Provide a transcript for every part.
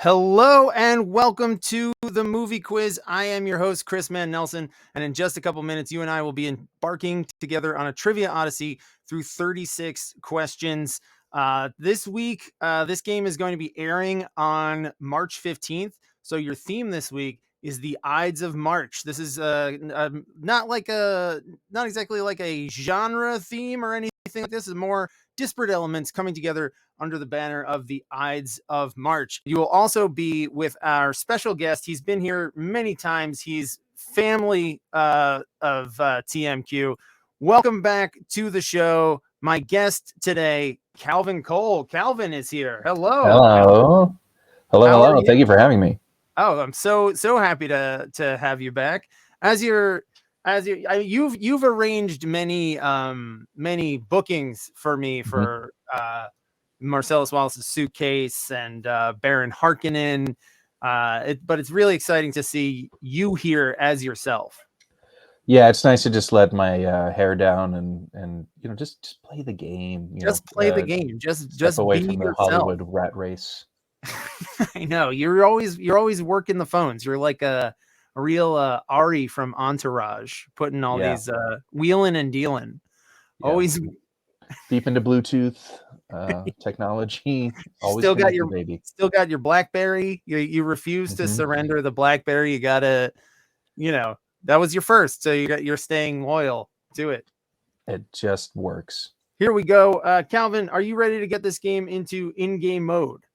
Hello and welcome to the movie quiz. I am your host, Chris Mann Nelson, and in just a couple minutes, you and I will be embarking together on a trivia odyssey through 36 questions. This week, this game is going to be airing on March 15th. So your theme this week is the Ides of March. This is not exactly like a genre theme or anything like this. Is more disparate elements coming together under the banner of the Ides of March. You will also be with our special guest. He's been here many times. He's family of TMQ. Welcome back to the show. My guest today, Calvin Cole. Calvin is here. Hello. Hello. Hello. Thank you for having me. Oh, I'm so happy to have you back. You've arranged many bookings for me for Marcellus Wallace's Suitcase and Baron Harkonnen. But it's really exciting to see you here as yourself. Yeah, it's nice to just let my hair down and just play the game. Play the game. Just away be from the yourself. Hollywood rat race. I know you're always working the phones. You're like a real Ari from Entourage, putting all these wheeling and dealing. Yeah. Always deep into Bluetooth technology. Always still got your BlackBerry. You refuse to surrender the BlackBerry. You gotta, that was your first, so you're staying loyal to it. It just works. Here we go, Calvin. Are you ready to get this game into in-game mode?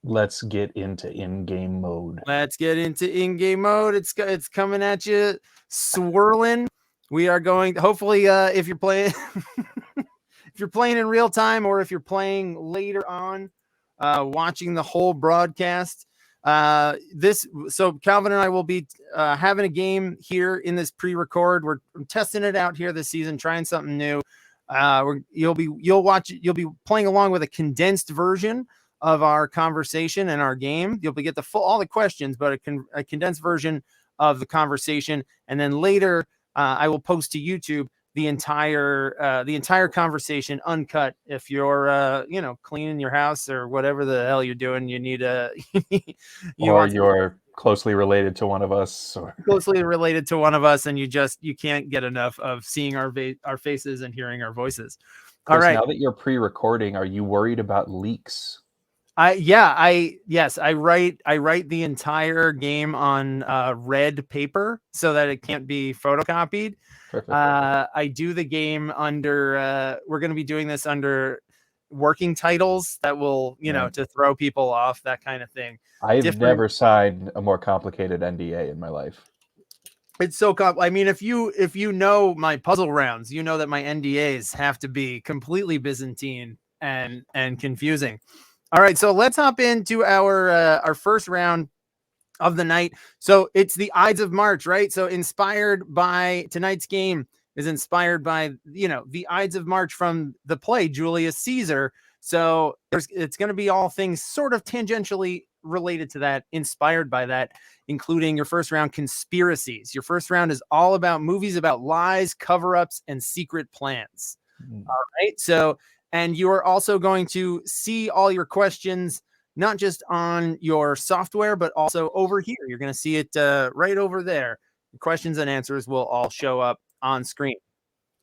Let's get into in-game mode. It's coming at you, swirling. We are going. Hopefully, if you're playing. If you're playing in real time or if you're playing later on, watching the whole broadcast, so Calvin and I will be having a game here in this pre-record. We're testing it out here this season, trying something new. You'll be playing along with a condensed version of our conversation and our game. You'll get all the questions, but a condensed version of the conversation, and then later I will post to YouTube the entire conversation uncut. If you're cleaning your house or whatever the hell you're doing, you need a you're closely related to one of us, and you can't get enough of seeing our faces and hearing our voices. Chris, all right, now that you're pre-recording, are you worried about leaks? I write the entire game on red paper so that it can't be photocopied. Perfect. I do the game under we're going to be doing this under working titles that will to throw people off, that kind of thing. I've never signed a more complicated NDA in my life. It's so I mean, if you know my puzzle rounds, you know that my NDAs have to be completely Byzantine and confusing. All right, so let's hop into our first round of the night. So it's the Ides of March, right? So tonight's game is inspired by the Ides of March from the play Julius Caesar. So it's going to be all things sort of tangentially related to that, inspired by that, including your first round, Conspiracies. Your first round is all about movies about lies, cover-ups, and secret plans. All right, so. And you are also going to see all your questions, not just on your software, but also over here. You're going to see it right over there. The questions and answers will all show up on screen.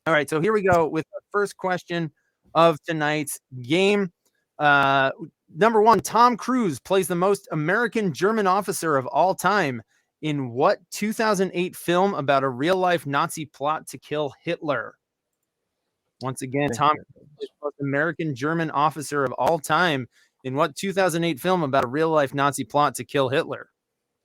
All right, so here we go with the first question of tonight's game. Number one, Tom Cruise plays the most American German officer of all time in what 2008 film about a real-life Nazi plot to kill Hitler? Once again, Tom Cruise is the most American German officer of all time in what 2008 film about a real-life Nazi plot to kill Hitler?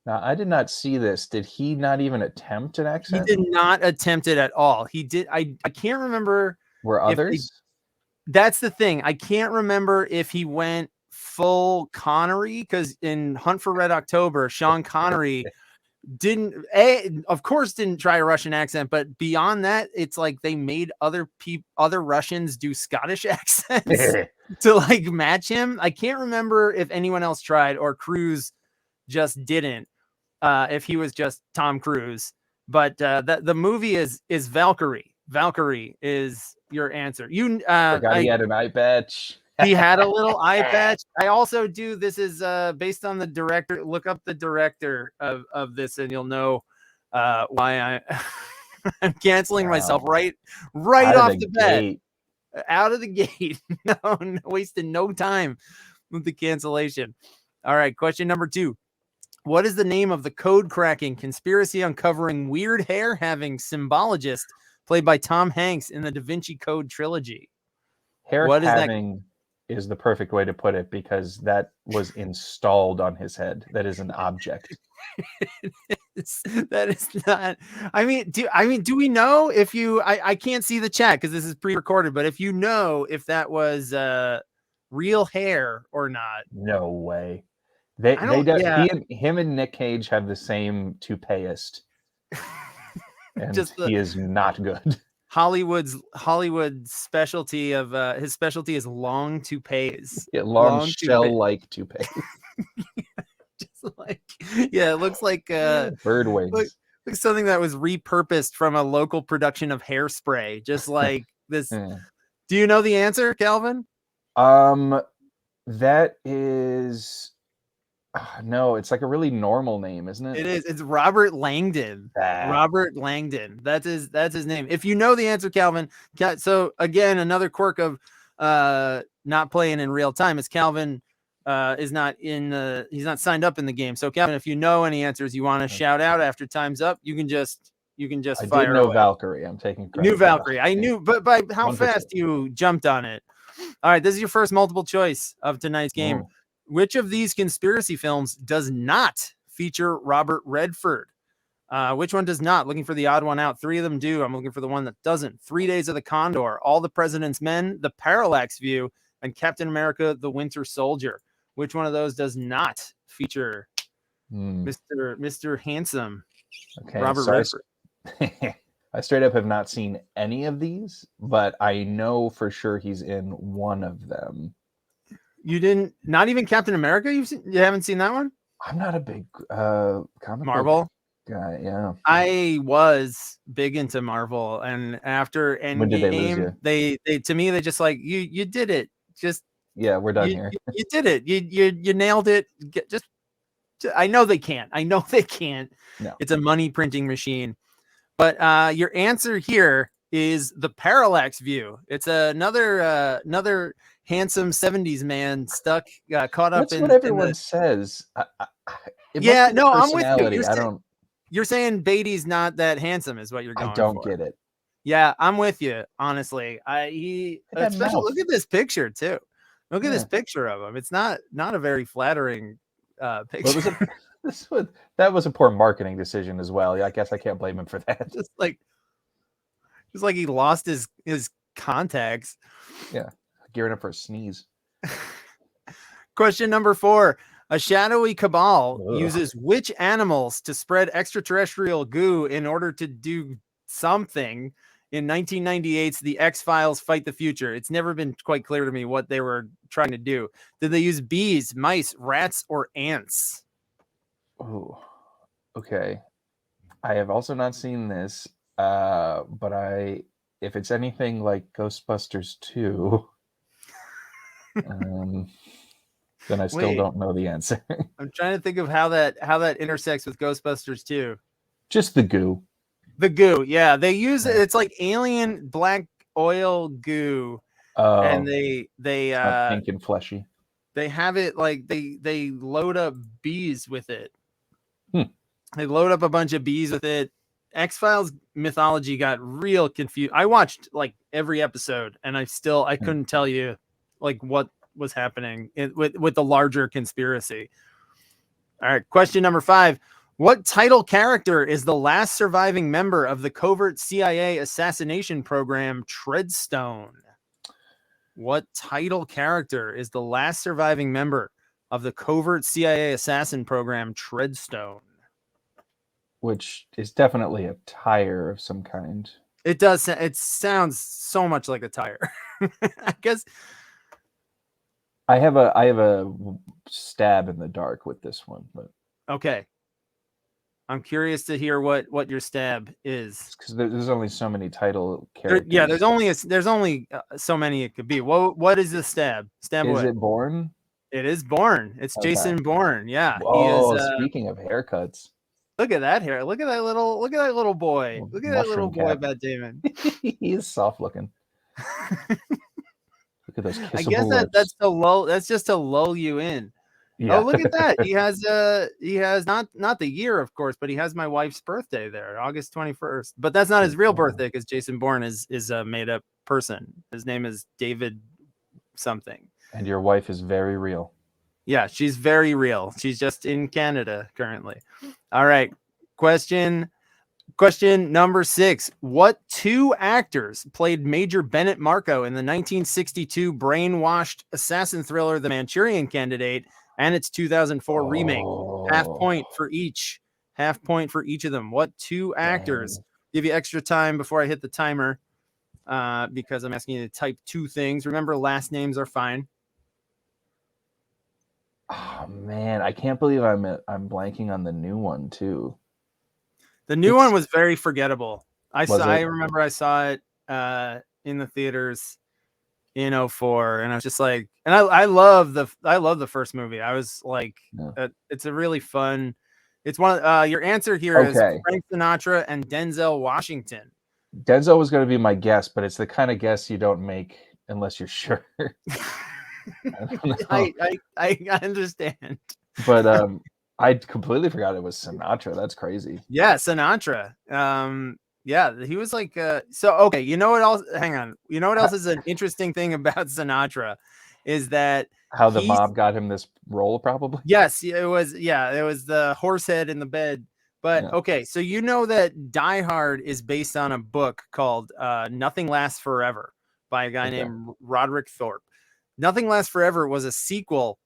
Now, I did not see this. Did he not even attempt an accent? He did not attempt it at all. He did. I can't remember. Were others? That's the thing. I can't remember if he went full Connery, because in Hunt for Red October, Sean Connery didn't try a Russian accent, but beyond that, it's like they made other Russians do Scottish accents to like match him. I can't remember if anyone else tried or Cruise just didn't. If he was just Tom Cruise, but the movie is Valkyrie. Valkyrie is your answer. Forgot he had an eye patch. He had a little eye patch. I also do. This is based on the director. Look up the director of this, and you'll know why I'm canceling myself right Out of off the the bat, gate. out of the gate. No, wasting no time with the cancellation. All right, question number 2. What is the name of the code cracking, conspiracy uncovering, weird hair having symbologist played by Tom Hanks in the Da Vinci Code trilogy? Hair What is that? having is the perfect way to put it, because that was installed on his head. That is an object. That is not. I mean, do we know if you? I can't see the chat because this is pre-recorded. But if you know if that was real hair or not, No way. I don't. Yeah, Him and Nick Cage have the same toupeist, and just the he is not good. Hollywood specialty of his specialty is long toupees. Yeah, long shell-like toupee. Just like, yeah, it looks like Bird wings. like something that was repurposed from a local production of Hairspray. Just like this. Yeah. Do you know the answer, Calvin? That is no, it's like a really normal name, isn't it? It is. It's Robert Langdon. Robert Langdon. That's his name. If you know the answer, Calvin. So again, another quirk of not playing in real time is Calvin is not in he's not signed up in the game. So Calvin, if you know any answers you want to shout out after time's up, you can just I fire did know away. Valkyrie. I'm taking credit. New Valkyrie. I knew, but by how 1%. fast you jumped on it. All right, this is your first multiple choice of tonight's game. Which of these conspiracy films does not feature Robert Redford? Which one does not? Looking for the odd one out. 3 of them do. I'm looking for the one that doesn't. 3 Days of the Condor, All the President's Men, The Parallax View, and Captain America: The Winter Soldier. Which one of those does not feature Mr. Handsome Robert Redford? I straight up have not seen any of these, but I know for sure he's in one of them. You didn't? Not even Captain America? You haven't seen that one? I'm not a big comic Marvel guy. Yeah, I was big into Marvel, and after Endgame, they to me they just like you did it. Just we're done here. You did it. You nailed it. I know they can't. No, it's a money printing machine. But your answer here is The Parallax View. It's another handsome 70s man caught up in. That's what everyone says. No, I'm with you. You're saying Beatty's not that handsome, is what you're going for. I don't get it. Yeah, I'm with you. Honestly, especially look at this picture too. Look at this picture of him. It's not a very flattering picture. That was a poor marketing decision as well. I guess I can't blame him for that. Just like he lost his contacts. Yeah, gearing up for a sneeze. Question number 4. A shadowy cabal uses which animals to spread extraterrestrial goo in order to do something? In 1998's The X-Files Fight the Future. It's never been quite clear to me what they were trying to do. Did they use bees, mice, rats, or ants? Oh, okay. I have also not seen this, but if it's anything like Ghostbusters 2, then I still don't know the answer. I'm trying to think of how that intersects with Ghostbusters 2. Just the goo. The goo, yeah. They use it. It's like alien black oil goo, and they pink and fleshy. They have it like they load up bees with it. They load up a bunch of bees with it. X-Files mythology got real confused. I watched like every episode, and I couldn't tell you like what was happening with the larger conspiracy. All right, question number 5. What title character is the last surviving member of the covert CIA assassination program Treadstone? What title character is the last surviving member of the covert CIA assassin program Treadstone? Which is definitely a tire of some kind. It does. It sounds so much like a tire. I guess I have a stab in the dark with this one, but okay. I'm curious to hear what your stab is. Because there's only so many title There, characters. yeah, there's only so many it could be. What is the stab? Stab Is away. it Bourne? It is Bourne. It's Okay. Jason Bourne. Yeah, he is. Whoa, speaking of haircuts. Look at that hair. Look at that little boy. Little Look at that little mushroom boy, cap. Matt Damon. He is soft looking. Look at those kissable I guess lips. that's just to lull you in. Yeah. Oh, look at that. He has not the year, of course, but he has my wife's birthday there, August 21st. But that's not his real birthday because Jason Bourne is a made up person. His name is David something. And your wife is very real. Yeah, she's very real. She's just in Canada currently. All right. Question number 6. What 2 actors played Major Bennett Marco in the 1962 brainwashed assassin thriller The Manchurian Candidate and its 2004 remake? Half point for each. Half point for each of them. What 2 actors? Dang. Give you extra time before I hit the timer because I'm asking you to type 2 things. Remember, last names are fine. Oh man, I can't believe I'm blanking on the new one too. The new one was very forgettable. I remember I saw it in the theaters in 2004, and I was just like, and I love the first movie. I was like, it's a really fun. It's one of your answer here is Frank Sinatra and Denzel Washington. Denzel was going to be my guess, but it's the kind of guess you don't make unless you're sure. I understand, but I completely forgot it was Sinatra. That's crazy. Yeah, Sinatra. Yeah, he was like so okay, you know what else? Hang on. You know what else is an interesting thing about Sinatra is that how the mob got him this role, probably. Yes, it was the horse head in the bed. But okay, so you know that Die Hard is based on a book called Nothing Lasts Forever by a guy named Roderick Thorpe. Nothing Lasts Forever was a sequel.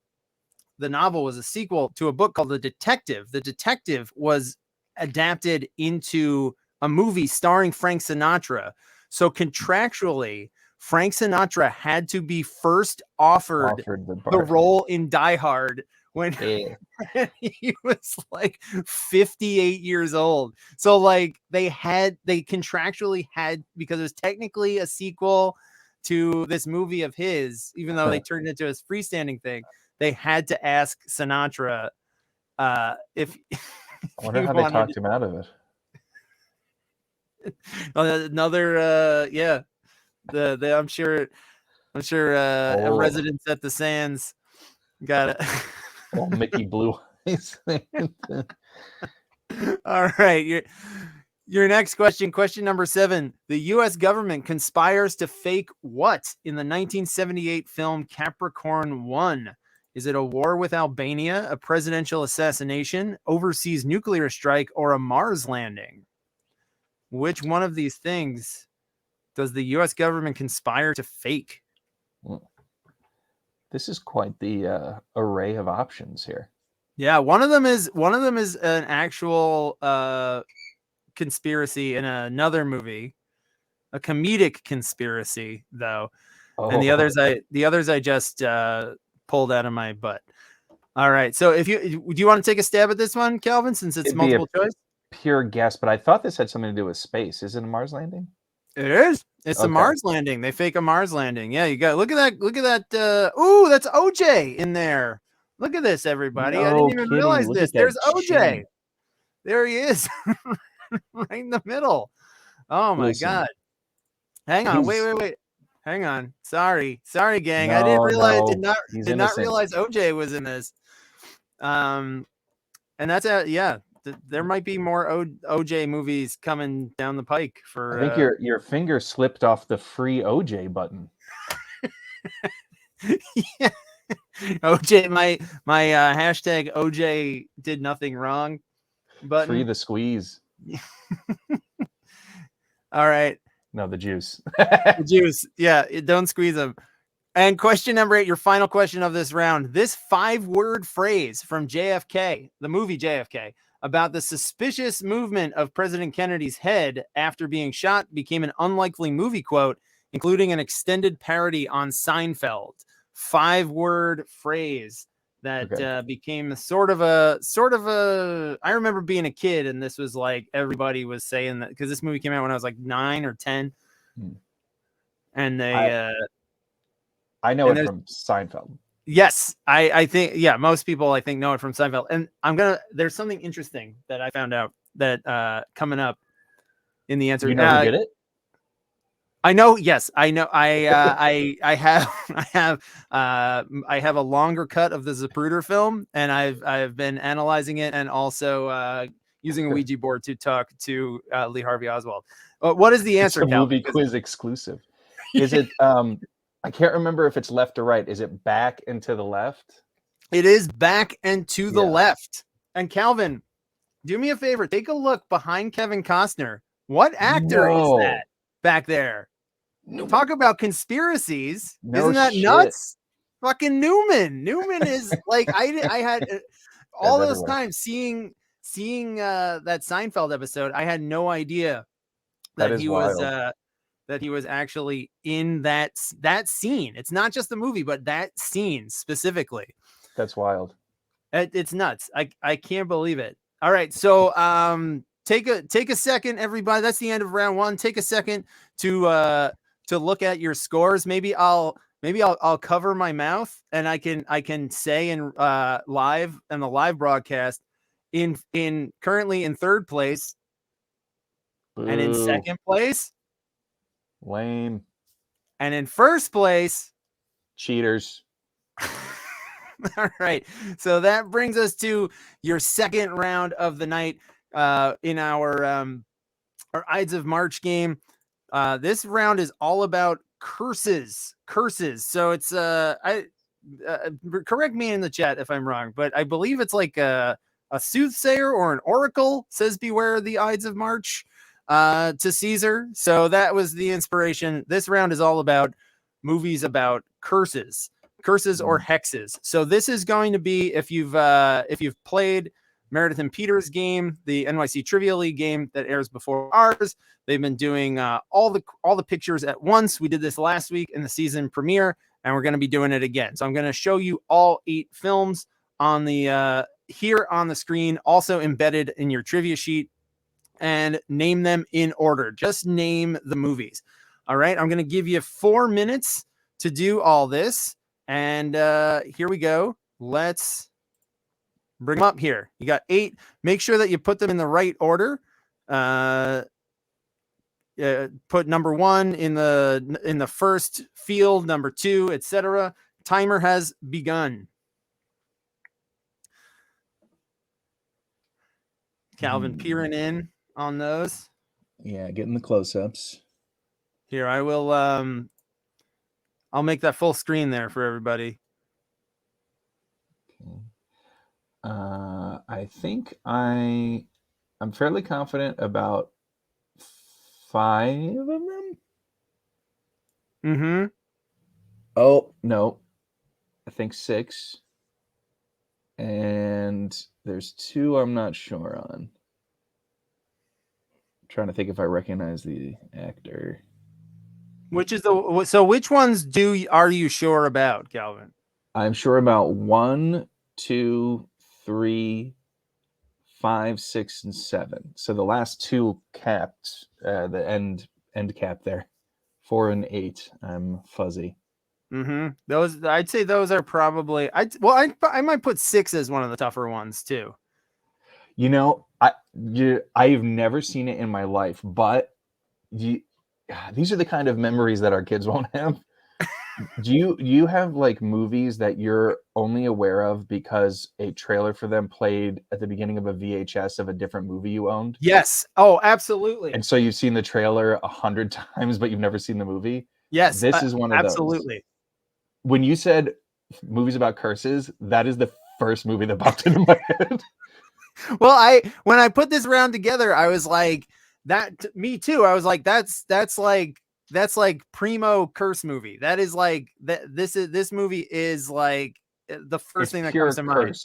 The novel was a sequel to a book called The Detective. The Detective was adapted into a movie starring Frank Sinatra. So contractually, Frank Sinatra had to be first offered the role in Die Hard when he was like 58 years old. So like they contractually had, because it was technically a sequel to this movie of his, even though they turned it into his freestanding thing, they had to ask Sinatra if I wonder how they talked him out of it. Another I'm sure residents at the Sands got it. Oh, Mickey Blue Eyes. All right, your next question number 7. The U.S. government conspires to fake what in the 1978 film Capricorn 1? Is it a war with Albania, a presidential assassination, overseas nuclear strike, or a Mars landing? Which one of these things does the U.S. government conspire to fake? This is quite the array of options here. Yeah, one of them is an actual conspiracy in another movie, a comedic conspiracy though, and the others I just pulled out of my butt. All right, so do you want to take a stab at this one, Calvin, since it's multiple choice? Pure guess, but I thought this had something to do with space. Is it a Mars landing? It is. It's a Mars landing. They fake a Mars landing. Yeah, you got look at that. Ooh, that's OJ in there. Look at this, everybody. I didn't even realize this. There's OJ. There he is. Right in the middle. Oh my God. Hang on. Wait. Hang on. Sorry, gang. I didn't realize did not realize OJ was in this. And that's there might be more OJ movies coming down the pike for. I think your finger slipped off the free OJ button. Yeah. OJ, my hashtag OJ did nothing wrong button. Free the squeeze. All right. No, the juice. The juice. Yeah, don't squeeze them. And question number 8, your final question of this round. This 5-word phrase from JFK, the movie JFK, about the suspicious movement of President Kennedy's head after being shot became an unlikely movie quote, including an extended parody on Seinfeld. 5-word phrase that became a sort of a. I remember being a kid, and this was like everybody was saying that because this movie came out when I was like 9 or 10, and I know it from Seinfeld. Yes, I think most people I think know it from Seinfeld, and there's something interesting that I found out that coming up in the answer. You know who did it? I know. Yes, I know. I have a longer cut of the Zapruder film, and I've been analyzing it and also using a Ouija board to talk to Lee Harvey Oswald. What is the answer? It's a movie Calvin? quiz exclusive. Is it? I can't remember if it's left or right. Is it back and to the left? It is back and to the left. And Calvin, do me a favor. Take a look behind Kevin Costner. What actor is that back there? No. Talk about conspiracies. Isn't that nuts? Fucking Newman. Newman is like, I had all those times seeing that Seinfeld episode. I had no idea that he was that he was actually in that scene. It's not just the movie, but that scene specifically. That's wild. It's nuts. I can't believe it. All right. So take a second, everybody. That's the end of round 1. Take a second to look at your scores. Maybe I'll cover my mouth and I can say in live and the live broadcast in currently in 3rd place. Boo. And in 2nd place, lame. And in 1st place, cheaters. All right. So that brings us to your 2nd round of the night in our Ides of March game. This round is all about curses. So it's correct me in the chat if I'm wrong, but I believe it's like a soothsayer or an oracle says beware the Ides of March to Caesar. So that was the inspiration. This round is all about movies about curses or hexes. So this is going to be if you've played Meredith and Peter's game, the NYC Trivia League game that airs before ours. They've been doing all the pictures at once. We did this last week in the season premiere, and we're going to be doing it again. So I'm going to show you all 8 films on the here on the screen, also embedded in your trivia sheet, and name them in order. Just name the movies. All right. I'm going to give you 4 minutes to do all this. And here we go. Let's bring them up here. You got 8. Make sure that you put them in the right order. Put number 1 in the first field, number 2, etc. Timer has begun. Calvin peering in on those. Yeah, getting the close-ups. Here, I will I'll make that full screen there for everybody. Okay. I think I'm fairly confident about 5 of them. Mm-hmm. Oh, no. I think 6. And there's 2 I'm not sure on. I'm trying to think if I recognize the actor. Which ones are you sure about, Calvin? I'm sure about 1, 2, 3, 5, 6, and 7. So the last 2 capped, the end cap there. 4 and 8. I'm fuzzy. Mm-hmm. Those, I'd say those are probably. I might put 6 as one of the tougher ones too. You know, I've never seen it in my life, but these are the kind of memories that our kids won't have. Do you have like movies that you're only aware of because a trailer for them played at the beginning of a VHS of a different movie you owned? Yes. Oh, absolutely. And so you've seen the trailer 100 times, but you've never seen the movie? Yes. This is one of those. Absolutely. When you said movies about curses, that is the first movie that popped into my head. Well, when I put this round together, I was like, me too. I was like, that's like primo curse movie. That is like that. This movie is like the first thing that comes to mind.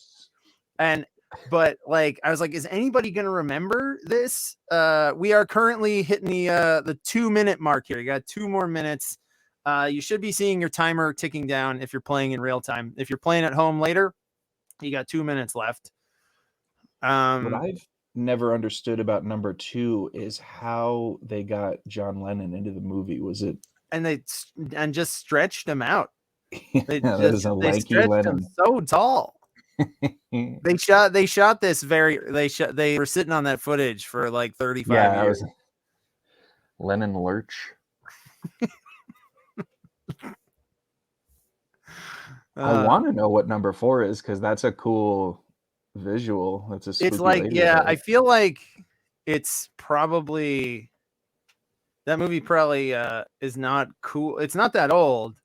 But like, I was like, is anybody going to remember this? We are currently hitting the 2-minute mark here. You got 2 more minutes. You should be seeing your timer ticking down if you're playing in real time. If you're playing at home later, You got 2 minutes left. What I've never understood about number 2 is how they got John Lennon into the movie. Was it? And just stretched him out. That is a They lanky stretched him Lennon. so tall. They shot this they were sitting on that footage for like 35 That years. was Lennon Lurch. I want to know what number 4 is, because that's a cool visual. That's a spooky It's like, lady yeah, there. I feel like it's probably that movie probably is not cool. It's not that old,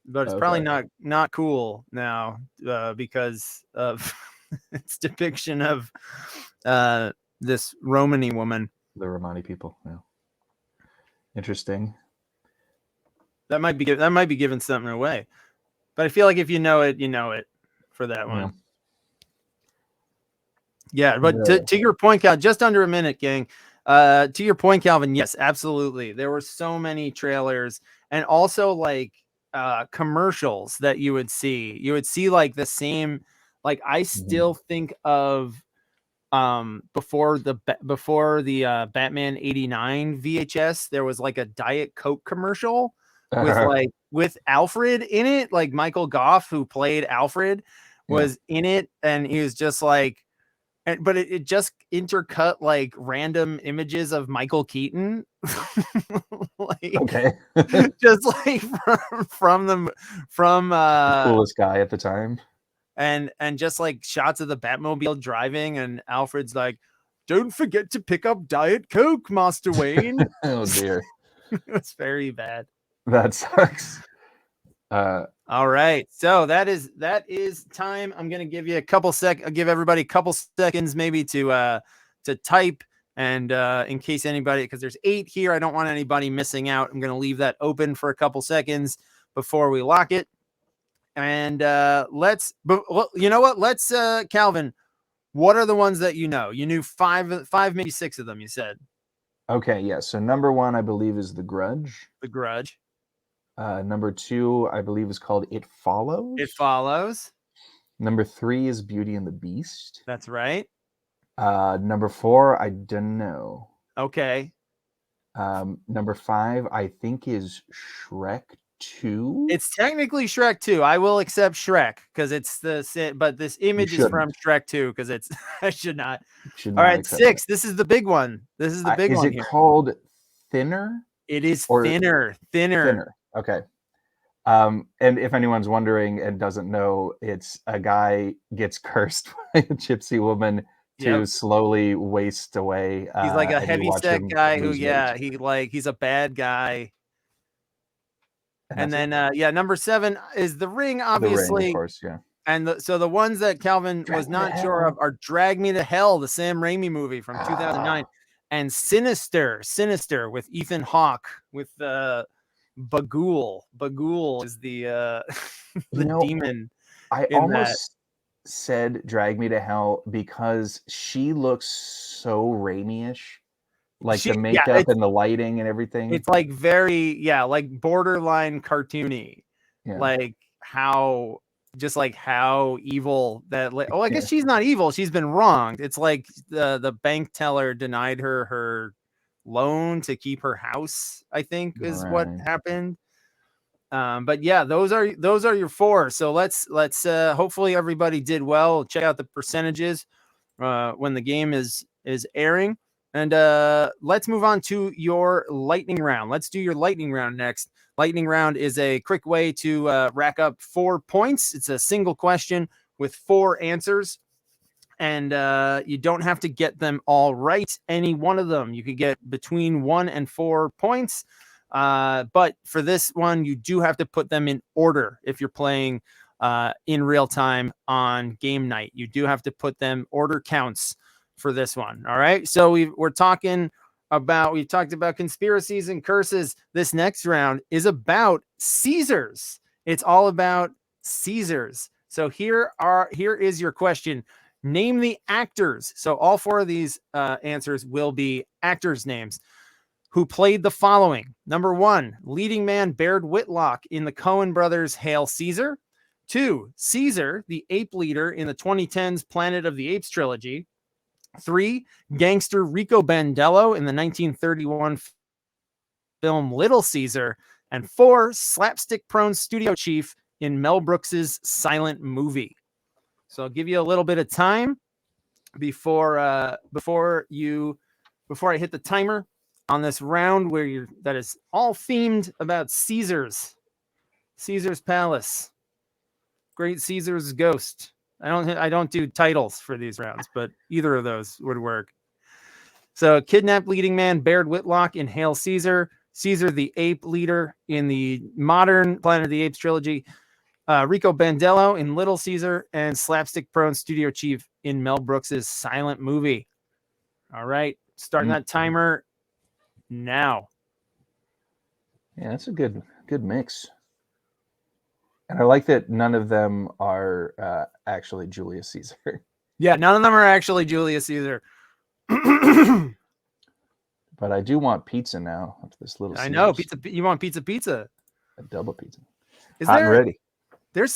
but it's probably not cool now because of its depiction of this Romani woman. The Romani people. Yeah. Interesting. That might be giving something away. But I feel like if you know it, you know it for that one. Yeah, but to your point, Cal, just under a minute, gang. To your point, Calvin, yes, absolutely. There were so many trailers and also like commercials that you would see. You would see like the same, like I still think of before the Batman 89 VHS, there was like a Diet Coke commercial with Alfred in it, like Michael Goff, who played Alfred, was in it, and he was just like, but it just intercut like random images of Michael Keaton, like just like from the coolest guy at the time, and just like shots of the Batmobile driving, and Alfred's like, "Don't forget to pick up Diet Coke, Master Wayne." Oh dear. It's very bad. That sucks. All right, so that is time. I'm gonna give you give everybody a couple seconds maybe to type, and in case anybody, because there's 8 here, I don't want anybody missing out. I'm gonna leave that open for a couple seconds before we lock it. And you know what? Let's Calvin, what are the ones that you know? You knew 5, maybe 6 of them, you said. Okay, yeah. So number 1, I believe, is The Grudge. The Grudge. Number 2, I believe, is called It Follows. It Follows. Number 3 is Beauty and the Beast. That's right. Number 4, I don't know. Okay. Number 5, I think, is Shrek 2. It's technically Shrek 2. I will accept Shrek because it's but this image is from Shrek 2 because it's I should not. All right, 6. This is the big one. This is the big one. Is it called Thinner? It is Thinner. Okay. And if anyone's wondering and doesn't know, it's a guy gets cursed by a gypsy woman to slowly waste away. He's like a heavy-set guy who, he's a bad guy. And then, number 7 is The Ring, obviously. The Ring, of course, yeah. And so the ones that Calvin was not sure of are Drag Me to Hell, the Sam Raimi movie from 2009, and Sinister with Ethan Hawke with Bagul. Bagul is the demon. I almost said Drag Me to Hell because she looks so Raimi-ish. Like the makeup and the lighting and everything. It's like very, like borderline cartoony. Yeah. Like how evil that. I guess she's not evil. She's been wronged. It's like the bank teller denied her loan to keep her house, I think is what happened. But yeah, those are your 4. So let's hopefully everybody did well. Check out the percentages when the game is airing. And let's move on to your lightning round. Let's do your lightning round next. Lightning round is a quick way to rack up 4 points. It's a single question with 4 answers. And you don't have to get them all right. Any one of them, you could get between 1 and 4 points. But for this one, you do have to put them in order. If you're playing in real time on game night, you do have to put them order counts for this one. All right. So we've talked about conspiracies and curses. This next round is about Caesars. It's all about Caesars. So here is your question. Name the actors. So all 4 of these answers will be actors' names who played the following. Number 1, leading man Baird Whitlock in the Coen brothers' Hail Caesar. 2, Caesar, the ape leader in the 2010s Planet of the Apes trilogy. 3, gangster Rico Bandello in the 1931 film Little Caesar. And 4, slapstick-prone studio chief in Mel Brooks's silent movie. So I'll give you a little bit of time before I hit the timer on this round that is all themed about Caesar's palace, Great Caesar's ghost. I don't do titles for these rounds, but either of those would work. So, kidnapped leading man Baird Whitlock in Hail Caesar, Caesar the ape leader in the modern Planet of the Apes trilogy, Rico Bandello in Little Caesar, and slapstick prone studio chief in Mel Brooks's silent movie. All right, starting that timer now. Yeah, that's a good mix. And I like that none of them are actually Julius Caesar. Yeah, none of them are actually Julius Caesar. But I do want pizza now. After this Little Caesars. I know pizza. You want pizza? A double pizza. Is Hot there? And ready. There's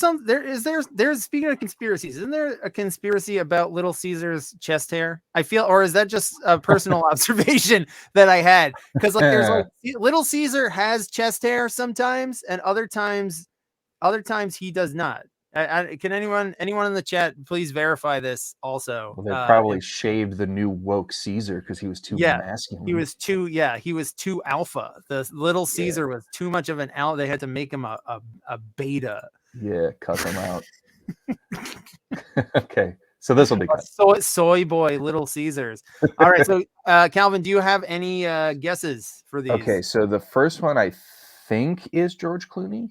speaking of conspiracies, isn't there a conspiracy about Little Caesar's chest hair? I feel, or is that just a personal observation that I had? Because like there's like Little Caesar has chest hair sometimes, and other times he does not. Can anyone in the chat please verify this also? Well, they probably shaved the new woke Caesar because he was too masculine. He was too alpha. The Little Caesar was too much of an alpha. They had to make him a beta. Yeah, cut him out. Okay, so this will be cut. Soy boy Little Caesars. All right, so Calvin, do you have any guesses for these? Okay, so the first one I think is George Clooney.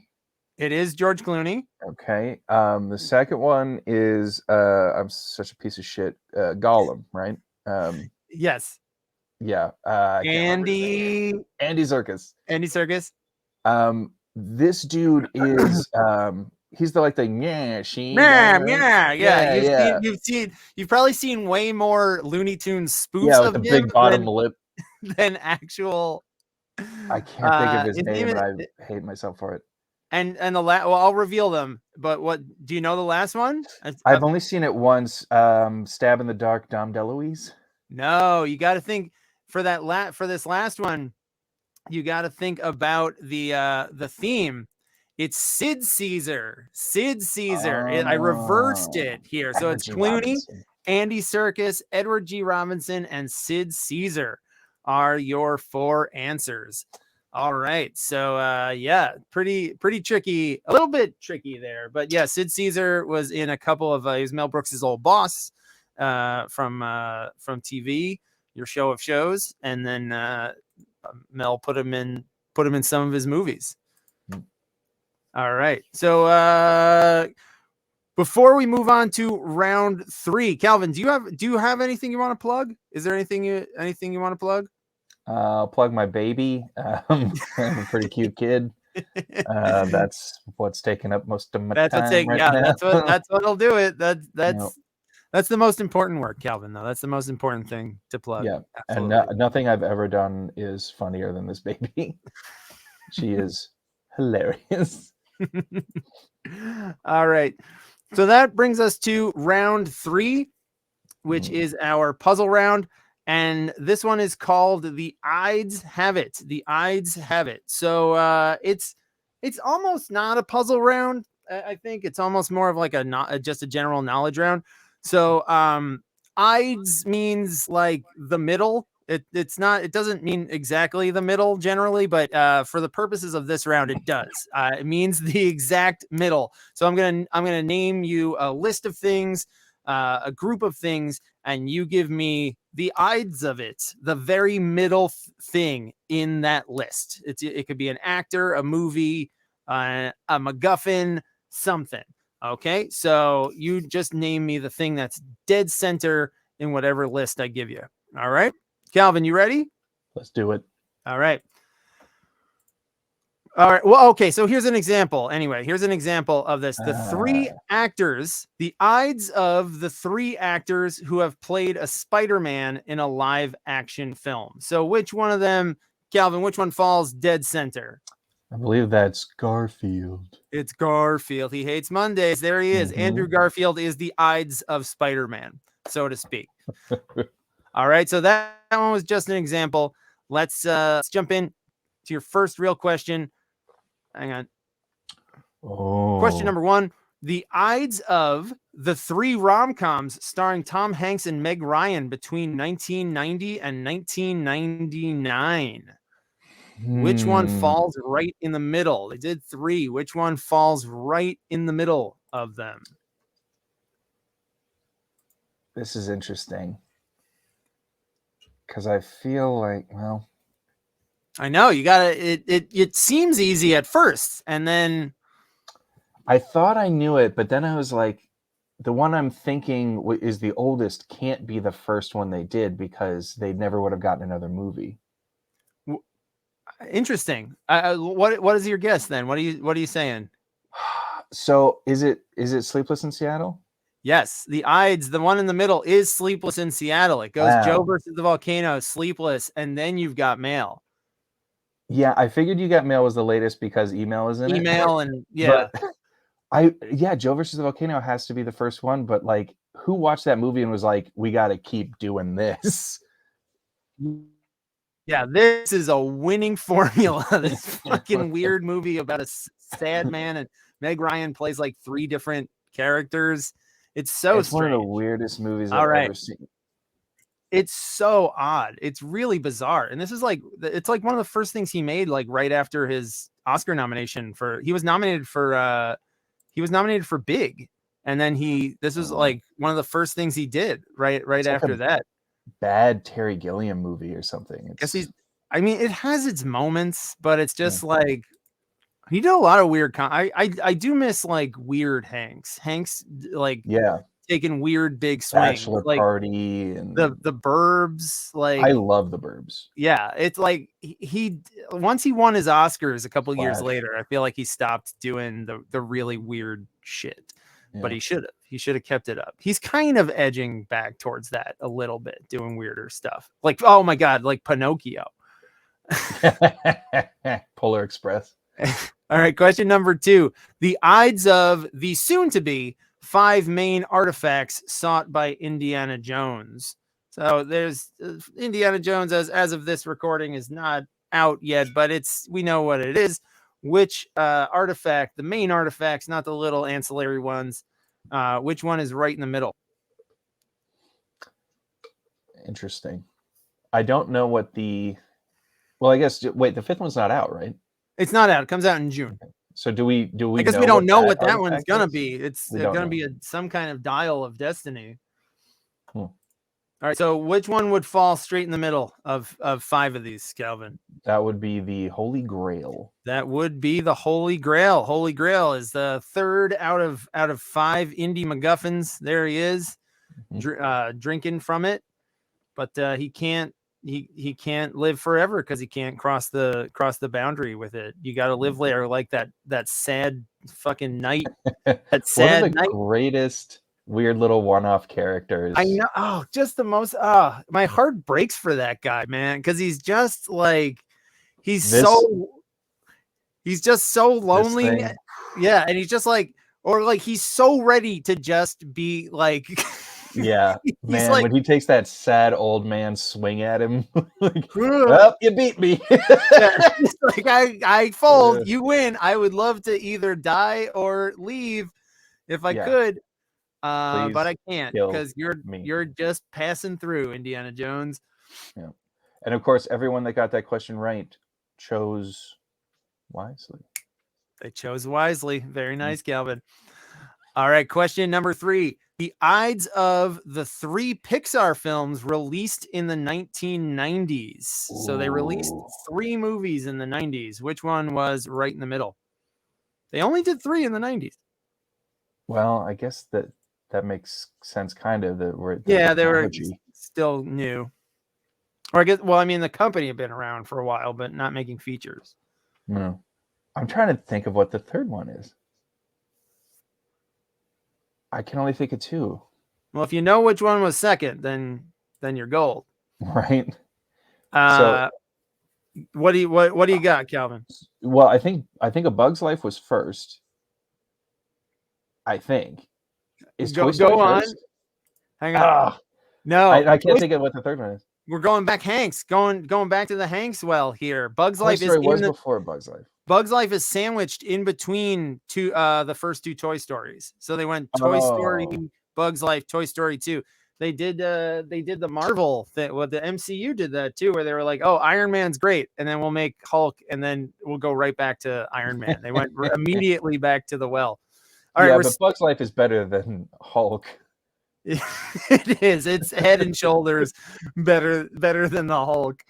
It is George Clooney. Okay. The second one is I'm such a piece of shit. Gollum, right? Yes. Yeah. Andy Serkis. Andy Serkis. This dude is he's the You've probably seen way more Looney Tunes spoofs with of the him big bottom lip than actual. I can't think of his name, and I hate myself for it. And I'll reveal them. But what do you know the last one? I've only seen it once. Stab in the Dark, Dom DeLuise. No, you got to think for this last one. You got to think about the theme. It's Sid Caesar. I reversed it here, so it's Clooney, Andy Serkis, Edward G. Robinson, and Sid Caesar are your 4 answers. All right, so pretty tricky, a little bit tricky there, but yeah, Sid Caesar was in a couple of he was Mel Brooks's old boss from TV, Your Show of Shows, and then Mel put him in some of his movies. All right, so before we move on to round 3, Calvin, do you have anything you want to plug? Is there anything you want to plug? I'll plug my baby. I'm a pretty cute kid. That's what's taking up most of my time now. That's what'll do it. That's the most important work, Calvin, though. That's the most important thing to plug. Yeah. Absolutely. And nothing I've ever done is funnier than this baby. She is hilarious. All right. So that brings us to round 3, which is our puzzle round. And this one is called the Ides Have It. The Ides Have It. So it's almost not a puzzle round. I think it's almost more of like just a general knowledge round. So Ides means like the middle. It doesn't mean exactly the middle generally, but for the purposes of this round, it does. It means the exact middle. So I'm gonna name you a list of things, a group of things, and you give me the Ides of it, the very middle thing in that list. It could be an actor, a movie, a MacGuffin, something. Okay, so you just name me the thing that's dead center in whatever list I give you. All right, Calvin, you ready? Let's do it. All right. Well, okay. So here's an example. Anyway, here's an example of this. The 3 actors, the Ides of the 3 actors who have played a Spider-Man in a live action film. So which one of them, Calvin, which one falls dead center? I believe that's Garfield. It's Garfield. He hates Mondays. There he is. Andrew Garfield is the Ides of Spider-Man, so to speak. All right, so that one was just an example. Let's jump in to your first real question. Hang on. Question number 1. The Ides of the 3 rom-coms starring Tom Hanks and Meg Ryan between 1990 and 1999. Which one falls right in the middle? They did 3. Which one falls right in the middle of them? This is interesting. Because I feel like, well, I know you gotta. It seems easy at first, and then I thought I knew it, but then I was like, the one I'm thinking is the oldest can't be the first one they did because they never would have gotten another movie. Interesting. What is your guess then? What are you saying? So is it Sleepless in Seattle? Yes, the Ides, the one in the middle, is Sleepless in Seattle. It goes Joe versus the Volcano, Sleepless, and then you've got Mail. Yeah, I figured You Got Mail was the latest because Email is in it. Email and yeah. But Joe versus the Volcano has to be the first one, but like who watched that movie and was like, we got to keep doing this? Yeah, this is a winning formula. This fucking weird movie about a sad man, and Meg Ryan plays like 3 different characters. It's strange. One of the weirdest movies I've ever seen. It's so odd. It's really bizarre. And this is like, it's like one of the first things he made, like right after his Oscar nomination he was nominated for Big. And then this was like one of the first things he did right after that. Bad Terry Gilliam movie or something. It has its moments, but it's just like, he did a lot of weird. I do miss like weird Hanks like, taking weird big swings, Bachelor like Party and the Burbs. Like, I love the Burbs. Yeah, it's like he once he won his Oscars a couple years later, I feel like he stopped doing the really weird shit. Yeah. But he should have kept it up. He's kind of edging back towards that a little bit, doing weirder stuff. Like, oh my god, like Pinocchio. Polar Express. All right, question number 2. The Ides of the soon-to-be 5 main artifacts sought by Indiana Jones. So there's Indiana Jones as of this recording is not out yet, but we know what it is. Which artifact, the main artifacts, not the little ancillary ones, which one is right in the middle? Interesting. I don't know what well, I guess, wait, the 5th one's not out, right? It's not out. It comes out in June. So do we because we don't know what that one's gonna be. It's gonna be some kind of Dial of Destiny. All right, so which one would fall straight in the middle of 5 of these, Calvin? That would be the Holy Grail. That would be the Holy Grail. Holy Grail is the 3rd out of 5 indie MacGuffins. There he is, drinking from it, but he can't live forever because he can't cross the boundary with it. You got to live there like that sad fucking knight. That sad one of the greatest weird little one-off characters. I know. Oh, just the most. My heart breaks for that guy, man, because he's just like he's just so lonely. Yeah, and he's just like, or like he's so ready to just be like. Yeah, man, like, when he takes that sad old man swing at him, like, well, you beat me. Yeah, like I fold, you win. I would love to either die or leave if I could, but I can't because you're just passing through, Indiana Jones. Yeah, and of course, everyone that got that question right chose wisely. They chose wisely. Very nice, Calvin. All right, question number 3. The Ides of the 3 Pixar films released in the 1990s. Ooh. So they released 3 movies in the 90s. Which one was right in the middle? They only did 3 in the 90s. Well, I guess that makes sense, kind of. They were still new. Or I guess, well, I mean, the company had been around for a while, but not making features. No, I'm trying to think of what the 3rd one is. I can only think of 2. Well, if you know which one was second, then you're gold. Right. What do you got, Calvin? Well, I think A Bug's Life was first. I think. Is Toy Story Go on. first? Hang on. Ah, No, I can't think of what the third one is. we're going back Hanks. Going back to the Hanks well here. Bugs Toy Life Story is was before Bug's Life. Bugs Life is sandwiched in between the first two Toy Stories. So they went Toy Story, Bugs Life, Toy Story 2. They did the Marvel thing. Well, the MCU did that too, where they were like, "Oh, Iron Man's great," and then we'll make Hulk, and then we'll go right back to Iron Man. They went immediately back to the well. All right, but Bug's Life is better than Hulk. It is. It's head and shoulders better than the Hulk.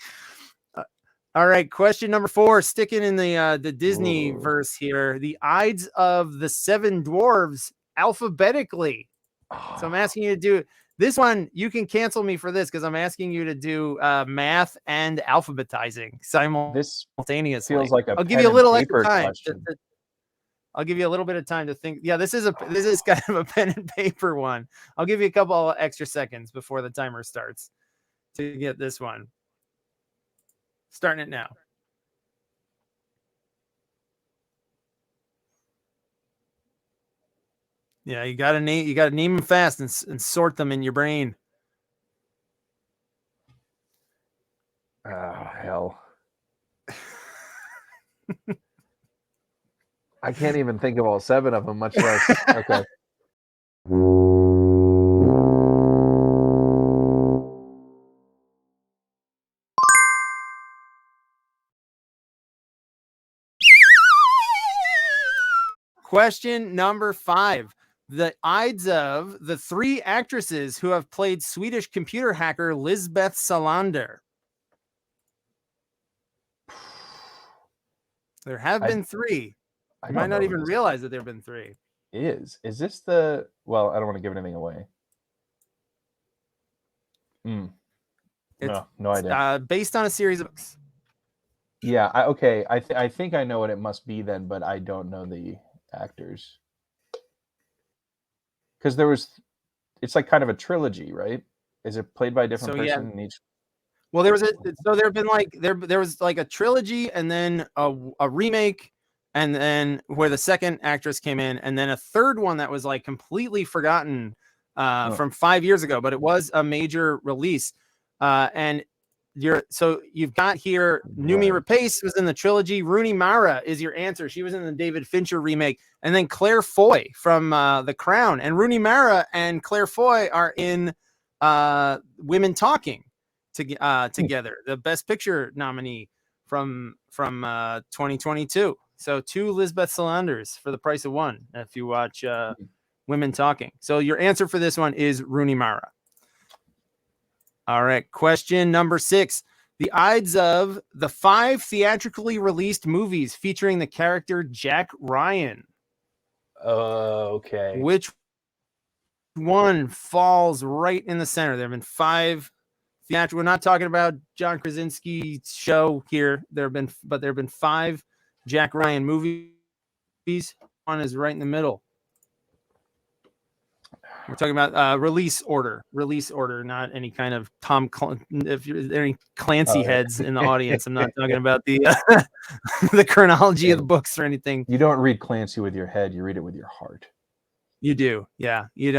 All right, question number 4. Sticking in the Disney verse here, the Ides of the Seven Dwarves alphabetically. So I'm asking you to do this one. You can cancel me for this because I'm asking you to do math and alphabetizing simultaneously. Feels like I'll give you a little extra paper time. question. I'll give you a little bit of time to think. Yeah, this is kind of a pen and paper one. I'll give you a couple extra seconds before the timer starts to get this one. Starting it now. Yeah, you gotta name them fast and sort them in your brain. Oh, hell. I can't even think of all 7 of them, much less. Okay. Question number 5. The Ides of the 3 actresses who have played Swedish computer hacker Lisbeth Salander. There have been 3. You might not even realize that there have been 3. Is this the... Well, I don't want to give anything away. No idea. Based on a series of books. Yeah, I think I know what it must be then, but I don't know the actors. Because it's like kind of a trilogy, right? Is it played by a different person in each? Well, there have been like there was like a trilogy and then a remake, and then where the second actress came in, and then a third one that was like completely forgotten from 5 years ago, but it was a major release. And you've got here Noomi Rapace was in the trilogy. Rooney Mara is your answer. She was in the David Fincher remake, and then Claire Foy from The Crown. And Rooney Mara and Claire Foy are in Women Talking together, the Best Picture nominee from 2022. So 2 Lisbeth Salanders for the price of 1 if you watch Women Talking. So your answer for this one is Rooney Mara. All right, question number 6. The Ides of the 5 theatrically released movies featuring the character Jack Ryan. Okay. Which one falls right in the center? There have been 5 theatrical. We're not talking about John Krasinski's show here. There have been 5 Jack Ryan movies. One is right in the middle. We're talking about release order, not any kind of if there are any Clancy heads in the audience, I'm not talking about the the chronology of the books or anything. You don't read Clancy with your head; you read it with your heart. You do, yeah. You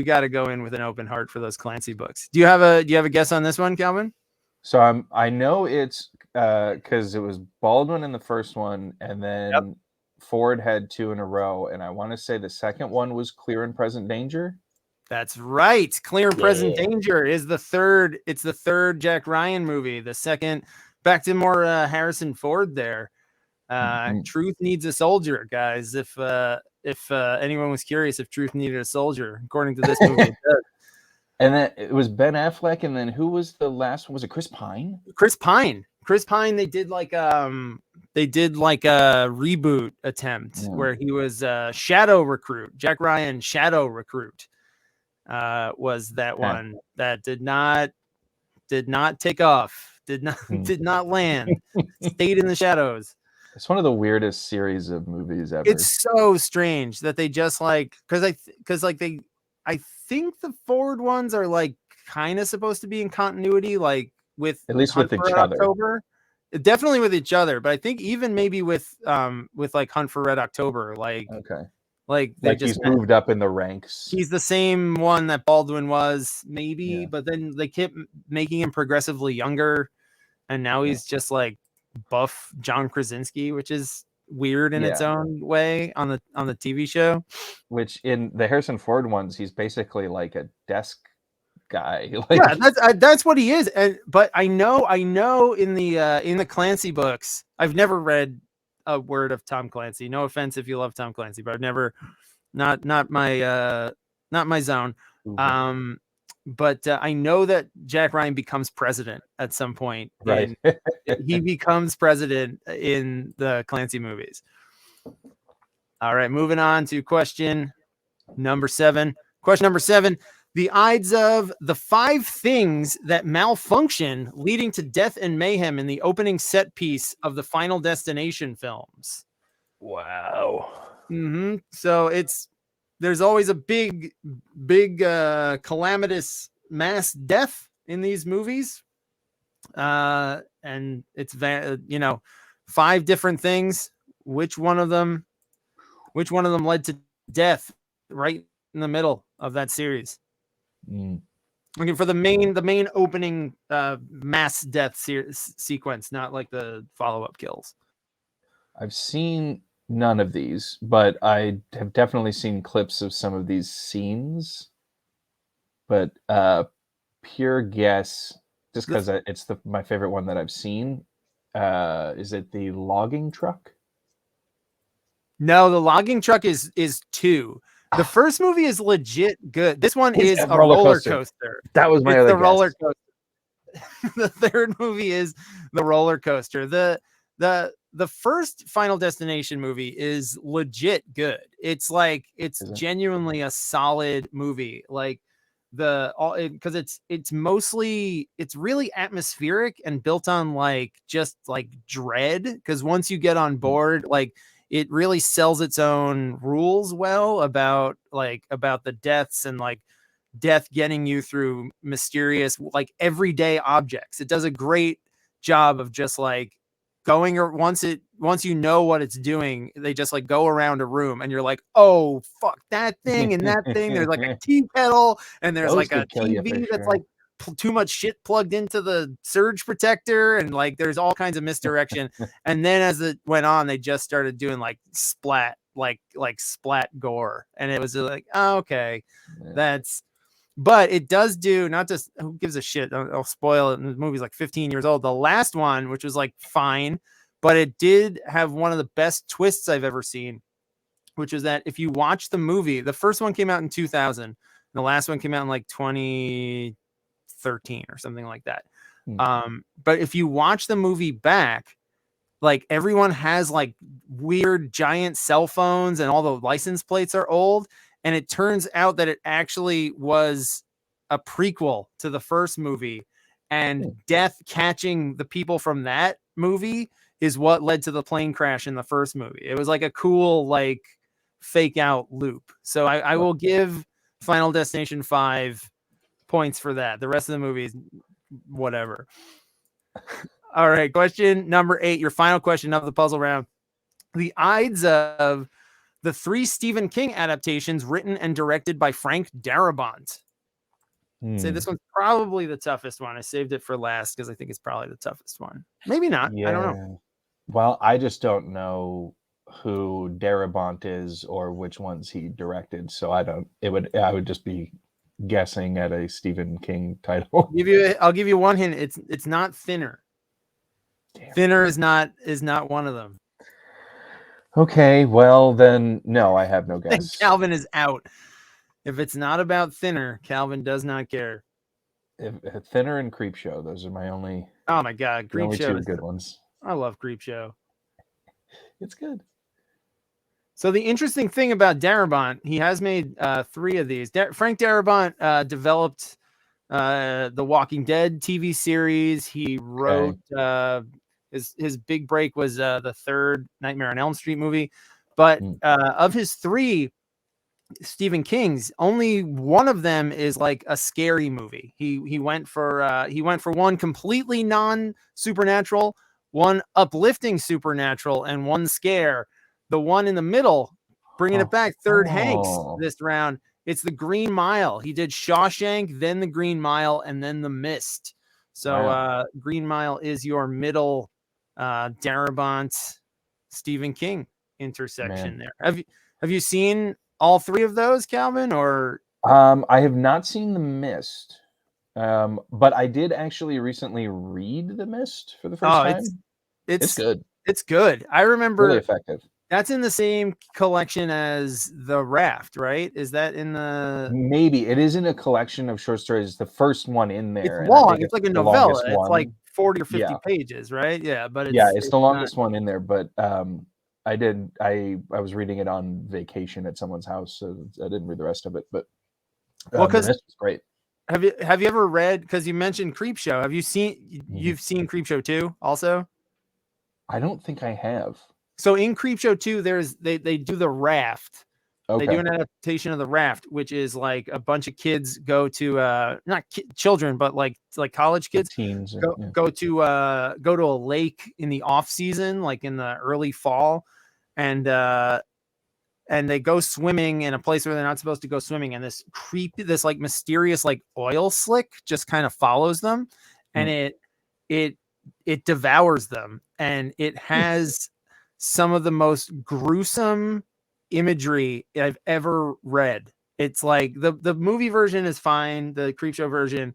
got to go in with an open heart for those Clancy books. Do you have a guess on this one, Calvin? So I know it's because it was Baldwin in the first one, and then Ford had 2 in a row, and I want to say the second one was Clear and Present Danger. That's right. Clear and Present Danger is the third. It's the third Jack Ryan movie. The second, back to more Harrison Ford there. Truth needs a soldier, guys. If anyone was curious if Truth needed a soldier, according to this movie, it does. And then it was Ben Affleck, and then who was the last one? Was it Chris Pine? Chris Pine. They did like a reboot attempt where he was Shadow Recruit. Jack Ryan Shadow Recruit was that one that did not take off, did not land, stayed in the shadows. It's one of the weirdest series of movies ever. It's so strange that they just like I think the Ford ones are like kind of supposed to be in continuity, like with at least with each other. October. definitely with each other, but I think even maybe with like Hunt for Red October, Okay. like they Like just he's met. moved up in the ranks. He's the same one that Baldwin was, maybe, Yeah. but then they kept making him progressively younger, and now he's just like buff John Krasinski, which is weird in its Yeah. own way on the TV show. Which in the Harrison Ford ones, he's basically like a desk guy. Yeah, Like, that's what he is. But I know in the Clancy books, I've never read a word of Tom Clancy. No offense if you love Tom Clancy, but I've never not my zone. But I know that Jack Ryan becomes president at some point. right. He becomes president in the Clancy movies. All right, moving on to question number 7. Question number 7. The Ides of the 5 things that malfunction, leading to death and mayhem in the opening set piece of the Final Destination films. Wow. So there's always a big calamitous mass death in these movies. And it's 5 different things. Which one of them led to death right in the middle of that series? Looking for the main opening mass death sequence, not like the follow-up kills. I've seen none of these, but I have definitely seen clips of some of these scenes. But pure guess, just because it's my favorite one that I've seen. Is it the logging truck? No, the logging truck is 2. The first movie is legit good. This one is a roller coaster. That was my other guess. Roller coaster. The third movie is the roller coaster. The first Final Destination movie is legit good. It's like it's genuinely a solid movie. Like because it's mostly it's really atmospheric and built on like just like dread. Because once you get on board, like it really sells its own rules well about the deaths and like death getting you through mysterious like everyday objects. It does a great job of just like going, or once you know what it's doing, they just like go around a room and you're like, oh fuck, that thing and that thing. There's like a tea kettle and there's like a TV that's like too much shit plugged into the surge protector, and like there's all kinds of misdirection. And then as it went on, they just started doing like splat gore, and it was like, oh, okay, that's. But it does do, not just, who gives a shit? I'll spoil it. The movie's like 15 years old. The last one, which was like fine, but it did have one of the best twists I've ever seen, which is that if you watch the movie, the first one came out in 2000, and the last one came out in like 2013 or something like that. But if you watch the movie back, like everyone has like weird giant cell phones and all the license plates are old. And it turns out that it actually was a prequel to the first movie, and death catching the people from that movie is what led to the plane crash in the first movie. It was like a cool, like fake out loop. So I will give Final Destination 5 points for that. The rest of the movie is whatever. All right. Question number 8, your final question of the puzzle round. The Ides of the 3 Stephen King adaptations written and directed by Frank Darabont. Say this one's probably the toughest one. I saved it for last because I think it's probably the toughest one. Maybe not. I don't know. Well, I just don't know who Darabont is or which ones he directed, so I would just be guessing at a Stephen King title. I'll give you one hint. It's not Thinner. Damn. Thinner is not one of them. Okay, well then, no, I have no guess. Calvin is out. If it's not about Thinner, Calvin does not care. Thinner and Creepshow, those are my only. Oh my god, Creepshow is good ones. I love Creepshow. It's good. So the interesting thing about Darabont, he has made 3 of these. Frank Darabont developed the Walking Dead TV series. He wrote. His big break was the 3rd Nightmare on Elm Street movie. But of his 3 Stephen King's, only one of them is like a scary movie. He went for one completely non-supernatural, one uplifting supernatural, and one scare. The one in the middle, bringing it back, third Hanks this round. It's The Green Mile. He did Shawshank, then The Green Mile, and then The Mist. So Green Mile is your middle Darabont Stephen King intersection there. Have you seen all three of those, Calvin? Or I have not seen The Mist. But I did actually recently read The Mist for the first time. It's good. It's good. I remember really effective. That's in the same collection as The Raft, right? Is that in the? Maybe it is in a collection of short stories. It's the first one in there. It's long. It's it's like a the novella. It's one. like 40 or 50 pages, right? Yeah, but it's the longest one in there. But I was reading it on vacation at someone's house, so I didn't read the rest of it. But well, because The Mist was great. Have you ever read? Because you mentioned Creepshow. Have you seen? You've seen Creepshow 2 also? I don't think I have. So in Creepshow 2, they do The Raft. Okay. They do an adaptation of The Raft, which is like a bunch of kids go to not children, but like college kids, teens, go to a lake in the off season, like in the early fall, and they go swimming in a place where they're not supposed to go swimming, and this like mysterious like oil slick just kind of follows them, and it devours them, and it has some of the most gruesome imagery I've ever read. It's like the movie version is fine, the Creepshow version,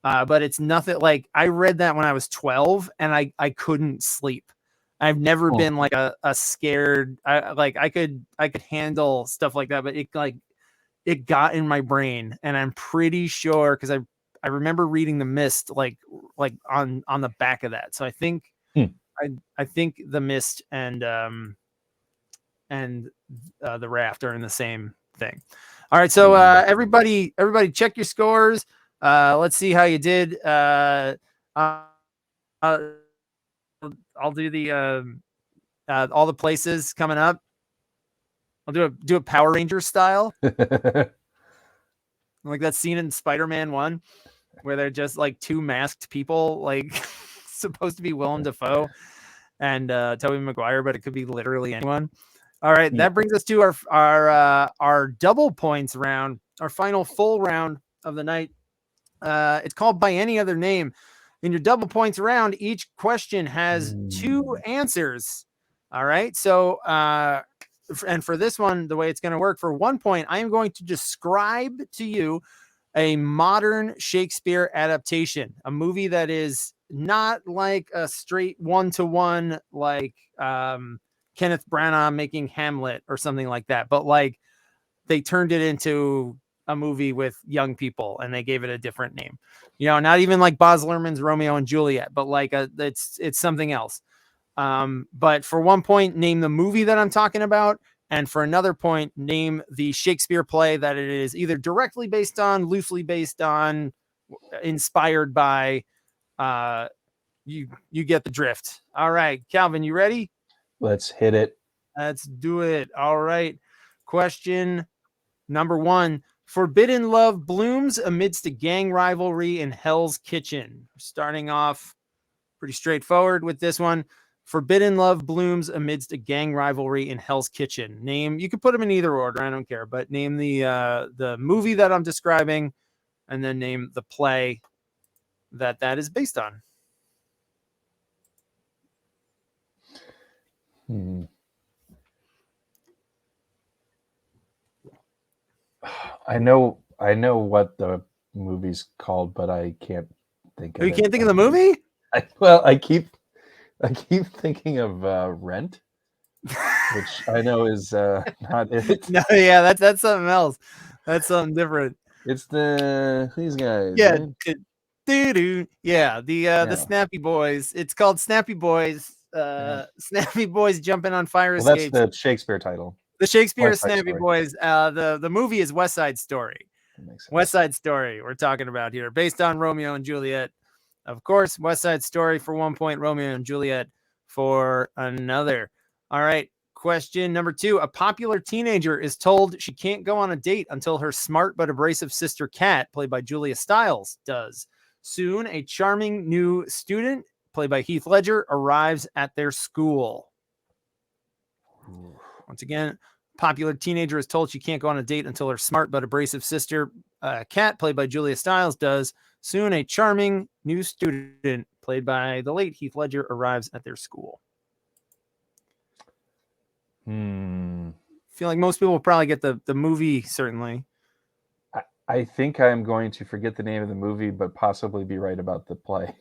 but it's nothing like I read that when I was 12 and I couldn't sleep. I've never been like a scared. I could handle stuff like that, but it got in my brain, and I'm pretty sure because I remember reading The Mist like on the back of that. So I think I think The Mist and The Raft are in the same thing. All right, so everybody check your scores. Let's see how you did. I'll do the all the places coming up. I'll do a Power Ranger style. Like that scene in Spider-Man 1 where they're just like two masked people, like supposed to be Willem Dafoe and Tobey Maguire, but it could be literally anyone. All right, that brings us to our double points round, our final full round of the night. It's called By Any Other Name. In your double points round, each question has two answers. All right. So, and for this one, the way it's going to work, for 1 point, I am going to describe to you a modern Shakespeare adaptation, a movie that is not like a straight one-to-one, like Kenneth Branagh making Hamlet or something like that, but like they turned it into a movie with young people and they gave it a different name. Not even like Baz Luhrmann's Romeo and Juliet, but like it's something else. But for 1 point, name the movie that I'm talking about. And for another point, name the Shakespeare play that it is either directly based on, loosely based on, inspired by. You get the drift. All right, Calvin, you ready? Let's hit it. Let's do it. All right. Question number 1. Forbidden love blooms amidst a gang rivalry in Hell's Kitchen. Starting off pretty straightforward with this one. Forbidden love blooms amidst a gang rivalry in Hell's Kitchen. Name, you could put them in either order, I don't care, but name the movie that I'm describing, and then name the play that is based on. I know what the movie's called, but I can't think of it. You can't think of the movie? I keep thinking of Rent, which I know is not it. No, yeah, that's something else. That's something different. It's these guys. Yeah. Right? Yeah, the Snappy Boys. It's called Snappy Boys. Snappy Boys jumping on fire escapes. That's the Shakespeare title. The Shakespeare Snappy Boys. The movie is West Side Story. West Side Story we're talking about here, based on Romeo and Juliet. Of course, West Side Story for 1 point, Romeo and Juliet for another. All right, question number 2. A popular teenager is told she can't go on a date until her smart but abrasive sister Kat, played by Julia Stiles, does. Soon, a charming new student, played by Heath Ledger, arrives at their school. Once again, popular teenager is told she can't go on a date until her smart but abrasive sister, Kat, played by Julia Stiles, does. Soon, a charming new student, played by the late Heath Ledger, arrives at their school. Feel like most people will probably get the movie, certainly. I think I'm going to forget the name of the movie, but possibly be right about the play.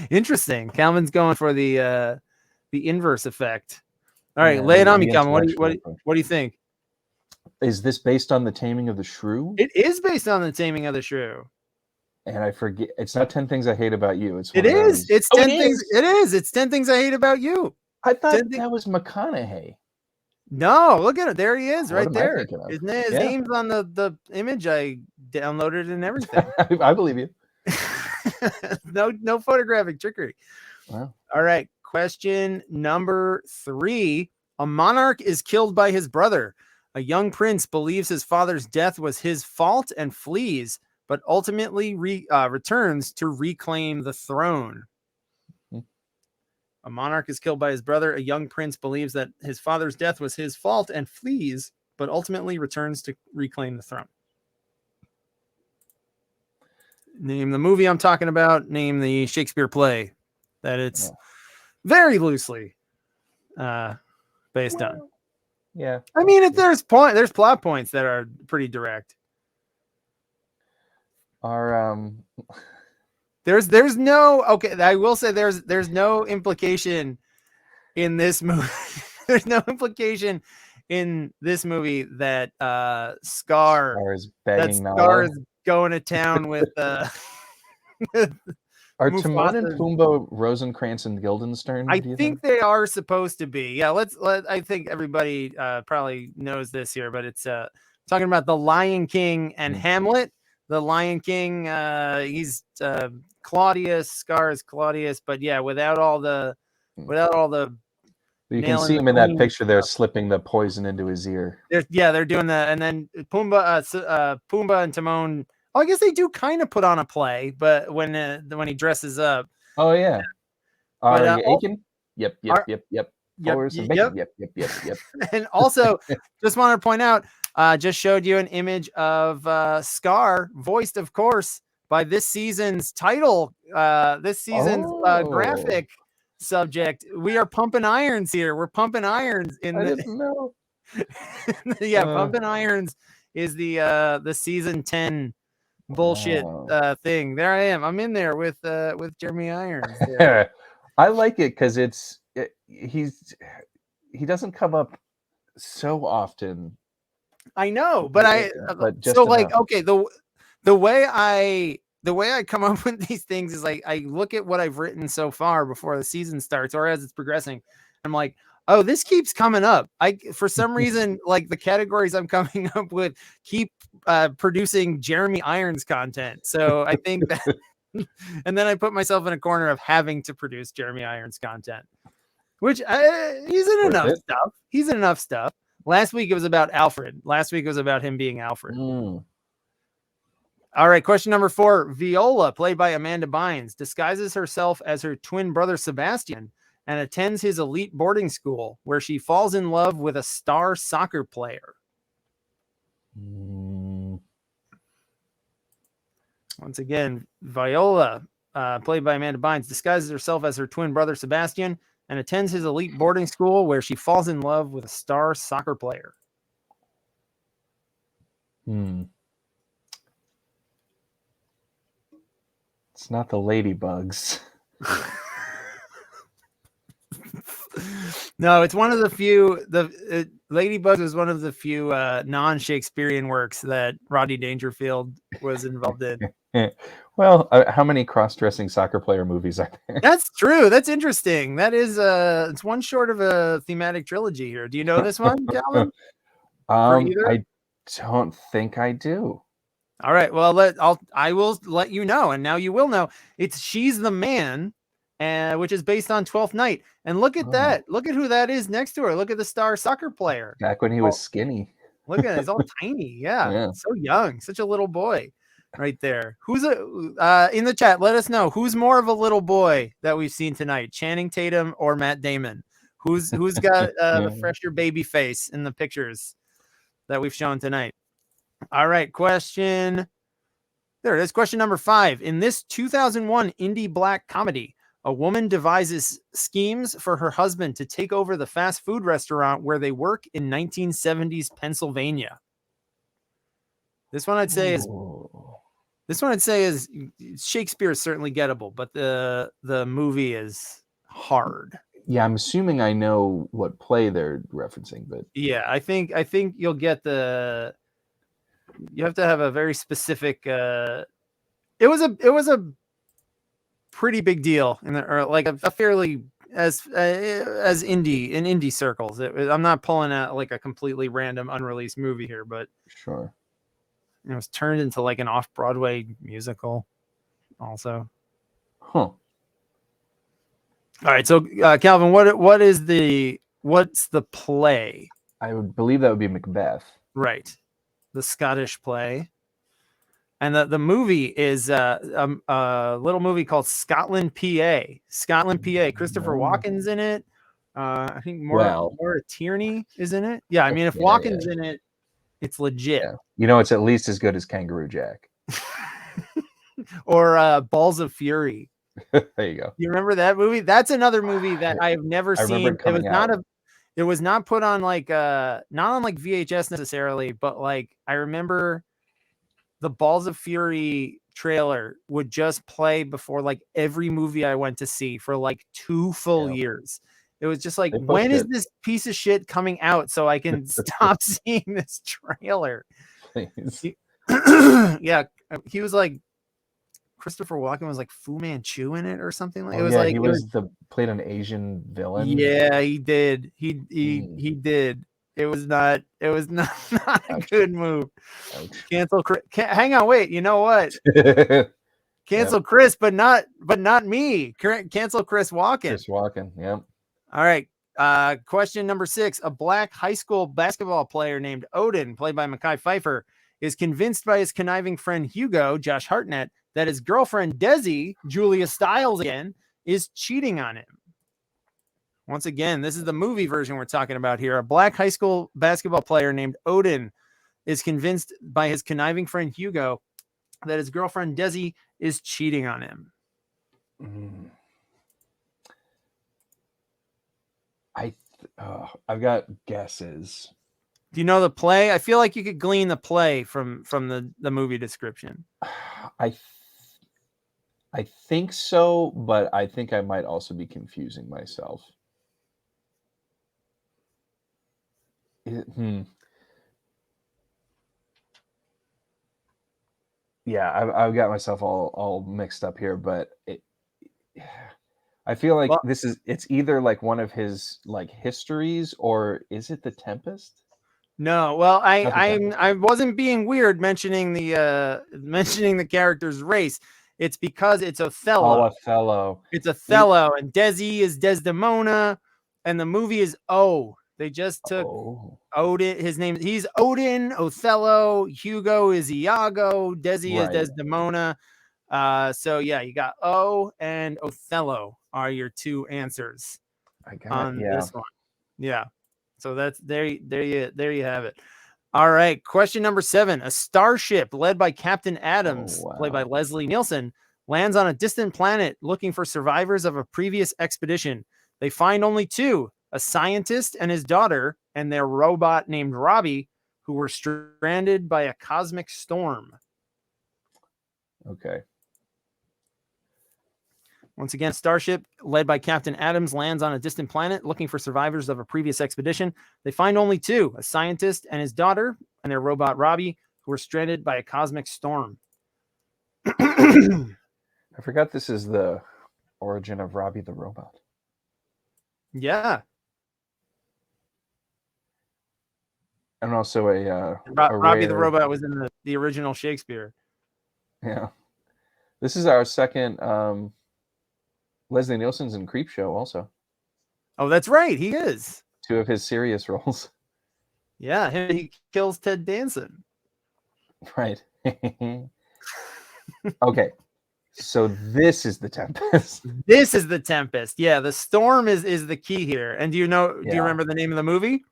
Interesting. Calvin's going for the inverse effect. All right, lay it on me, Calvin. What do you think? Is this based on The Taming of the Shrew? It is based on The Taming of the Shrew. And I forget. It's not 10 Things I Hate About You. It's It's 10 things. It is. It's 10 Things I Hate About You. I thought that was McConaughey. No, look at it. There he is, right there. His name's on the image I downloaded and everything. I believe you. No photographic trickery. Wow. All right. Question number 3. A monarch is killed by his brother. A young prince believes his father's death was his fault and flees, but ultimately returns to reclaim the throne. A monarch is killed by his brother. A young prince believes that his father's death was his fault and flees, but ultimately returns to reclaim the throne. Name the movie I'm talking about. Name the Shakespeare play that it's very loosely based on. Yeah. I mean, there's plot points that are pretty direct. There's no, okay, I will say there's no implication in this movie. There's no implication in this movie that Scar is going to town with Are Timon and Pumbaa Rosencrantz and Guildenstern? I think they are supposed to be. Yeah, I think everybody probably knows this here, but it's talking about the Lion King and Hamlet. The Lion King, he's Claudius, Scar is Claudius, but yeah, without all the. You can see him in that picture there, slipping the poison into his ear. They're doing that, and then Pumbaa and Timon. Oh, I guess they do kind of put on a play, but when he dresses up. Oh yeah. Are you aching? Yep. Yep. And also, just want to point out, just showed you an image of Scar, voiced, of course, by this season's title, graphic subject. We are pumping irons here. We're pumping irons in I didn't know. Pumping irons is the season 10 bullshit thing. There I am. I'm in there with Jeremy Irons. I like it because he doesn't come up so often. I know, but okay, the way I come up with these things is like I look at what I've written so far before the season starts or as it's progressing. I'm like, oh, this keeps coming up. For some reason, like the categories I'm coming up with keep producing Jeremy Irons content. So I think that, and then I put myself in a corner of having to produce Jeremy Irons content, which he's in enough stuff. He's in enough stuff. Last week it was about Alfred. Last week it was about him being Alfred. All right, question number 4. Viola, played by Amanda Bynes, disguises herself as her twin brother Sebastian and attends his elite boarding school where she falls in love with a star soccer player. Once again, Viola, played by Amanda Bynes, disguises herself as her twin brother Sebastian and attends his elite boarding school where she falls in love with a star soccer player. It's not the Ladybugs. No, it's one of the few. Ladybugs was one of the few non-Shakespearean works that Rodney Dangerfield was involved in. Well, how many cross-dressing soccer player movies are there? That's true. That's interesting. That is it's one short of a thematic trilogy here. Do you know this one, Calvin? I don't think I do. All right. Well, I will let you know, and now you will know. It's She's the Man, which is based on 12th Night. And look at that. Look at who that is next to her. Look at the star soccer player. Back when he was skinny. Look at it. He's all tiny. Yeah. So young. Such a little boy. right there. Who's in the chat? Let us know who's more of a little boy that we've seen tonight, Channing Tatum or Matt Damon. Who's got the fresher baby face in the pictures that we've shown tonight? All right, question. There it is. Question number 5. In this 2001 indie black comedy, a woman devises schemes for her husband to take over the fast food restaurant where they work in 1970s Pennsylvania. This one I'd say is Shakespeare is certainly gettable, but the movie is hard. Yeah, I'm assuming I know what play they're referencing, but yeah, I think you'll get the. You have to have a very specific. It was a pretty big deal or like a fairly as indie circles. I'm not pulling out like a completely random unreleased movie here, but sure. It was turned into like an off-Broadway musical also. Huh. All right, so Calvin, what's the play? I would believe that would be Macbeth. Right. The Scottish play. And the movie is a little movie called Scotland, PA. Scotland, PA. Christopher Walken's in it. I think Maura Tierney is in it. Yeah, I mean, if Walken's in it, it's legit. Yeah. You know, it's at least as good as Kangaroo Jack. Or Balls of Fury. There you go. You remember that movie? That's another movie that I have never seen. It was not put on like not on like VHS necessarily, but like I remember the Balls of Fury trailer would just play before like every movie I went to see for like 2 full years. It was just like, when is this piece of shit coming out so I can stop seeing this trailer? Please. Yeah, he was like, Christopher Walken was like Fu Manchu in it or something like. He played an Asian villain. Yeah, he did. He did. It was not a good move. Ouch. Cancel Chris. Hang on, wait. You know what? Cancel Chris, but not me. Cancel Chris Walken. Chris Walken. Yep. All right. Question number 6. A black high school basketball player named Odin, played by Mekhi Phifer, is convinced by his conniving friend Hugo, Josh Hartnett, that his girlfriend Desi, Julia Stiles again, is cheating on him. Once again, this is the movie version we're talking about here. A black high school basketball player named Odin is convinced by his conniving friend Hugo that his girlfriend Desi is cheating on him. I've got guesses. Do you know the play? I feel like you could glean the play from the movie description. I think so, but I think I might also be confusing myself. Yeah, I've got myself all mixed up here, but I feel like it's either like one of his like histories, or is it The Tempest? No, well, I wasn't being weird mentioning the character's race. It's because it's Othello. Oh, Othello. It's Othello, and Desi is Desdemona, and the movie is They just took Odin. His name. He's Odin. Othello. Hugo is Iago. Desi is Desdemona. So yeah, you got O and Othello are your 2 answers this one. Yeah. So that's there you have it. All right. Question number 7. A starship led by Captain Adams, played by Leslie Nielsen, lands on a distant planet looking for survivors of a previous expedition. They find only 2, a scientist and his daughter, and their robot named Robbie, who were stranded by a cosmic storm. Okay. Once again, starship led by Captain Adams lands on a distant planet looking for survivors of a previous expedition. They find only 2, a scientist and his daughter, and their robot Robbie, who were stranded by a cosmic storm. I forgot this is the origin of Robbie the robot. Yeah. And also Robbie the robot was in the original Shakespeare. Yeah. This is our second Leslie Nielsen's in Creepshow also. Oh, that's right. He is. 2 of his serious roles. Yeah, he kills Ted Danson. Right. Okay. So this is the Tempest. This is the Tempest. Yeah, the storm is the key here. And do you Yeah. remember the name of the movie?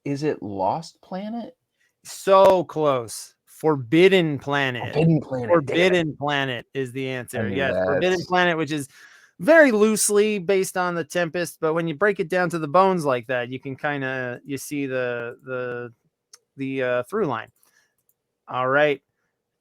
Is it Lost Planet? So close. Forbidden Planet. Forbidden Planet. Damn it. Forbidden Planet is the I answer. knew Yes, that. Forbidden Planet, which is very loosely based on the Tempest, but when you break it down to the bones like that, you can kind of you see the through line. All right.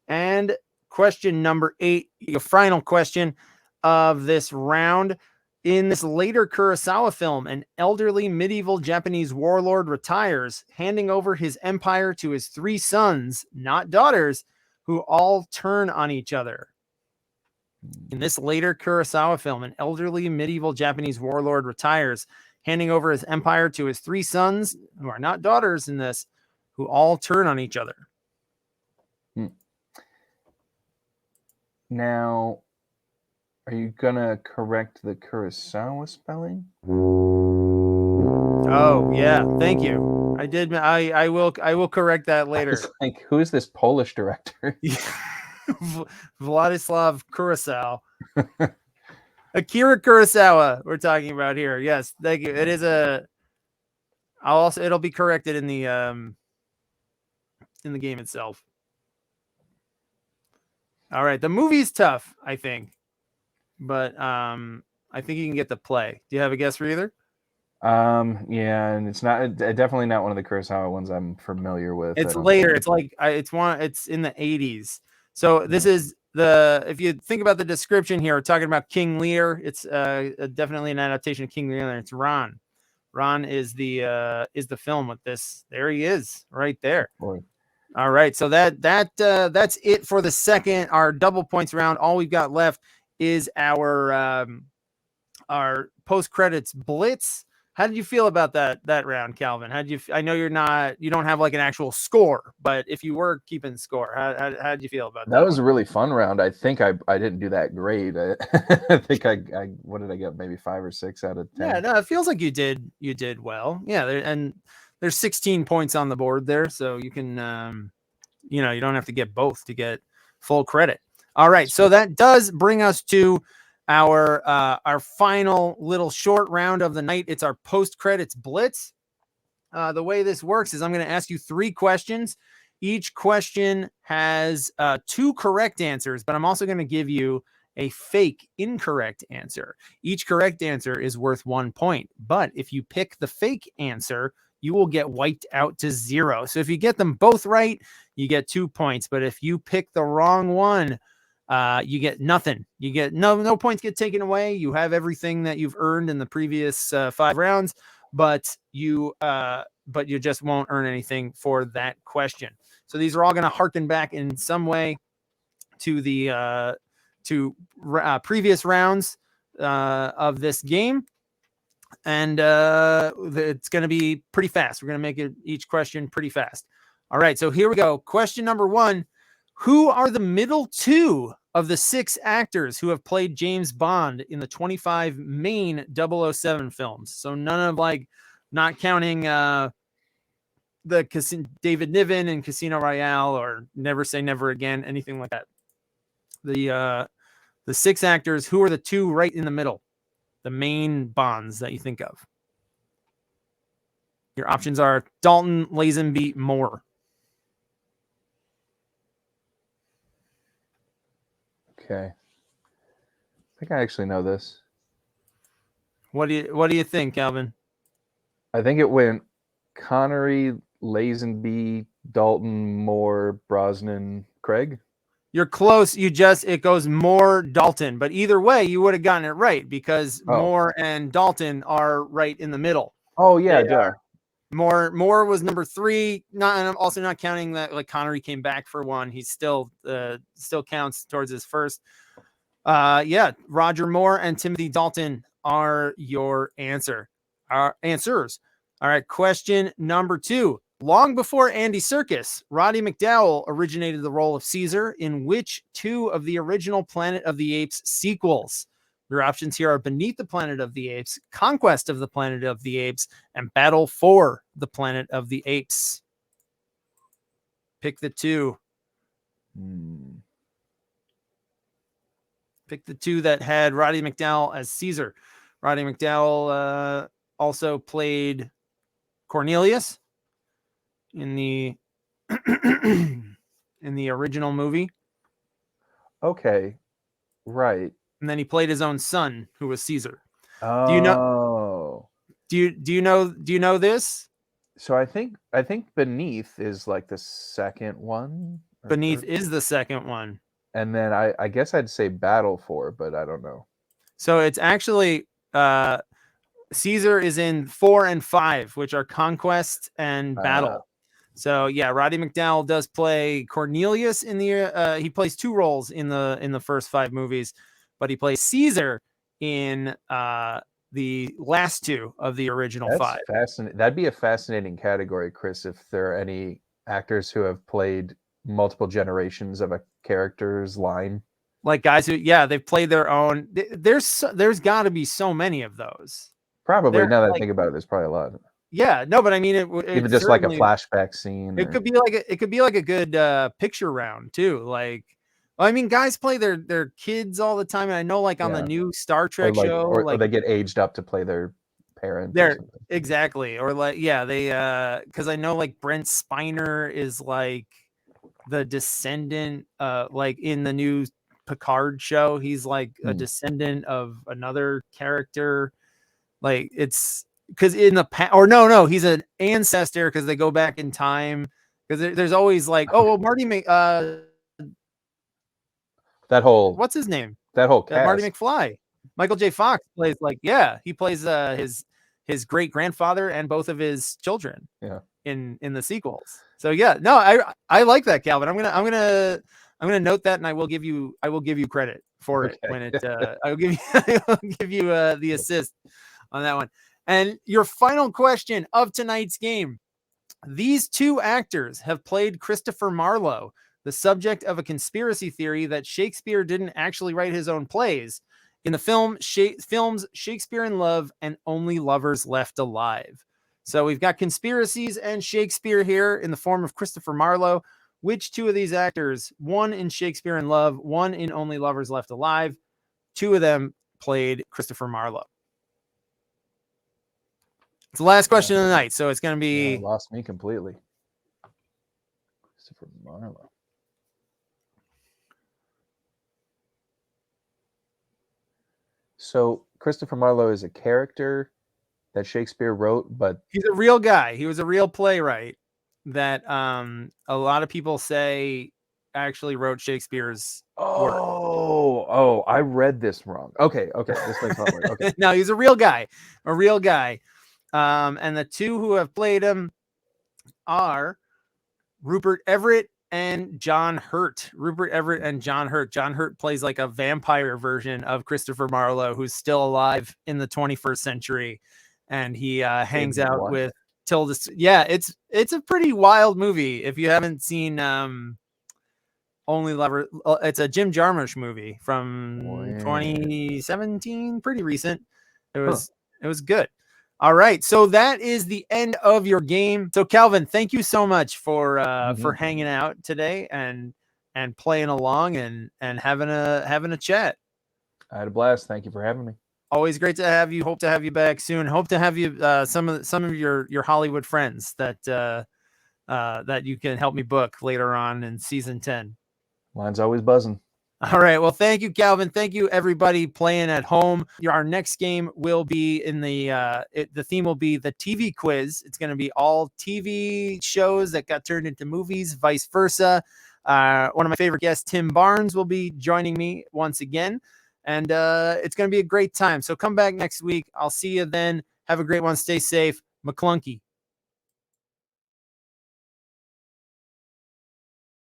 And question number 8, your final question of this round. In this later Kurosawa film, an elderly medieval Japanese warlord retires, handing over his empire to his 3 sons, not daughters, who all turn on each other. In this later Kurosawa film, an elderly medieval Japanese warlord retires, handing over his empire to his 3 sons, who are not daughters in this, who all turn on each other. Now, are you gonna correct the Kurosawa spelling? Oh yeah, thank you. I did. I will correct that later. It's like, who is this Polish director? Vladislav Kurosawa. Akira Kurosawa. We're talking about here. Yes, thank you. It is a. It'll be corrected in the game itself. All right, the movie's tough, I think, but I think you can get the play. Do you have a guess for either? Yeah, and it's definitely not one of the Kurosawa ones I'm familiar with. It's later. It's like it's in the 80s. So this is if you think about the description here, we're talking about King Lear. It's definitely an adaptation of King Lear. It's Ron. Ron is the film with this. There he is, right there. Boy. All right, so that's it for the second, our double points round. All we've got left is our post credits blitz. How did you feel about that round, Calvin? I know you don't have like an actual score, but if you were keeping score, how did you feel about that? That was a really fun round. I think I didn't do that great. I think I what did I get? Maybe 5 or 6 out of 10. Yeah, no, it feels like you did well. Yeah, and there's 16 points on the board there, so you can you don't have to get both to get full credit. All right, so that does bring us to our final little short round of the night. It's our post credits blitz. The way this works is I'm going to ask you 3 questions. Each question has 2 correct answers, but I'm also going to give you a fake incorrect answer. Each correct answer is worth 1 point, but if you pick the fake answer, you will get wiped out to 0. So if you get them both right, you get 2 points, but if you pick the wrong one, you get nothing. You get no points get taken away. You have everything that you've earned in the previous 5 rounds, but you just won't earn anything for that question. So these are all going to harken back in some way to the previous rounds of this game, and it's going to be pretty fast. We're going to make each question pretty fast. All right, so here we go. Question number 1. Who are the middle 2 of the 6 actors who have played James Bond in the 25 main 007 films? So none of not counting David Niven in Casino Royale or Never Say Never Again, anything like that. The 6 actors, who are the 2 right in the middle? The main Bonds that you think of. Your options are Dalton, Lazenby, Moore. Okay. I think I actually know this. What do you think, Calvin? I think it went Connery, Lazenby, Dalton, Moore, Brosnan, Craig. You're close. It goes Moore, Dalton, but either way, you would have gotten it right because Moore and Dalton are right in the middle. Oh yeah, duh. Moore was number 3. Also not counting that Connery came back for 1. He still counts towards his first. Roger Moore and Timothy Dalton are your answers. All right, question number 2. Long before Andy Serkis, Roddy McDowall originated the role of Caesar in which 2 of the original Planet of the Apes sequels? Your options here are Beneath the Planet of the Apes, Conquest of the Planet of the Apes, and Battle for the Planet of the Apes. Pick the 2. Pick the two that had Roddy McDowall as Caesar. Roddy McDowall also played Cornelius in the in the original movie. Okay, right. And then he played his own son, who was Caesar. Oh, Do you know this? so I think Beneath is like the second one. Beneath is the second one. And then I guess I'd say Battle for, but I don't know. So it's actually Caesar is in 4 and 5, which are Conquest and Battle. So yeah, Roddy McDowall does play Cornelius in the. He plays 2 roles in the first 5 movies, but he plays Caesar in the last 2 of the original 5. Fascinating. That'd be a fascinating category, Chris, if there are any actors who have played multiple generations of a character's line. Like guys who, they've played their own. There's got to be so many of those. Probably, now that I think about it, there's probably a lot. Yeah, no, but I mean, even just like a flashback scene. It could be like a good picture round too. Like, I mean, guys play their kids all the time, and I know, like on the new Star Trek show, or they get aged up to play their parent. Exactly, or like they because I know like Brent Spiner is like the descendant, like in the new Picard show, he's like a descendant of another character. Like it's because in the past, or no, he's an ancestor because they go back in time. Because there's always like, oh well, Marty that whole what's his name? That whole cast. Marty McFly. Michael J. Fox plays he plays his great grandfather and both of his children. Yeah. In the sequels. So yeah, no, I like that, Calvin. I'm gonna note that, and I will give you credit for it when it. I'll give you the assist on that one. And your final question of tonight's game: these 2 actors have played Christopher Marlowe, the subject of a conspiracy theory that Shakespeare didn't actually write his own plays, in the films Shakespeare in Love and Only Lovers Left Alive. So we've got Conspiracies and Shakespeare here in the form of Christopher Marlowe. Which 2 of these actors, one in Shakespeare in Love, one in Only Lovers Left Alive, 2 of them played Christopher Marlowe? It's the last question of the night, so it's going to be... lost me completely. Christopher Marlowe. So Christopher Marlowe is a character that Shakespeare wrote, but he's a real guy. He was a real playwright that a lot of people say actually wrote Shakespeare's work. Oh, I read this wrong. Okay, this makes sense. Okay. No, he's a real guy. And the 2 who have played him are Rupert Everett and John Hurt. Rupert Everett and John Hurt. John Hurt plays like a vampire version of Christopher Marlowe, who's still alive in the 21st century. And he hangs out with Tilda. Yeah, it's a pretty wild movie. If you haven't seen Only Lover, it's a Jim Jarmusch movie from 2017, pretty recent. It was good. All right, so that is the end of your game. So Calvin, thank you so much for hanging out today and playing along and having a chat. I had a blast. Thank you for having me. Always great to have you. Hope to have you back soon. Hope to have you some of your Hollywood friends that you can help me book later on in season 10. Line's always buzzing. All right. Well, thank you, Calvin. Thank you, everybody playing at home. Our next game will be in the theme will be the TV quiz. It's going to be all TV shows that got turned into movies, vice versa. One of my favorite guests, Tim Barnes, will be joining me once again. And it's going to be a great time. So come back next week. I'll see you then. Have a great one. Stay safe. McClunky.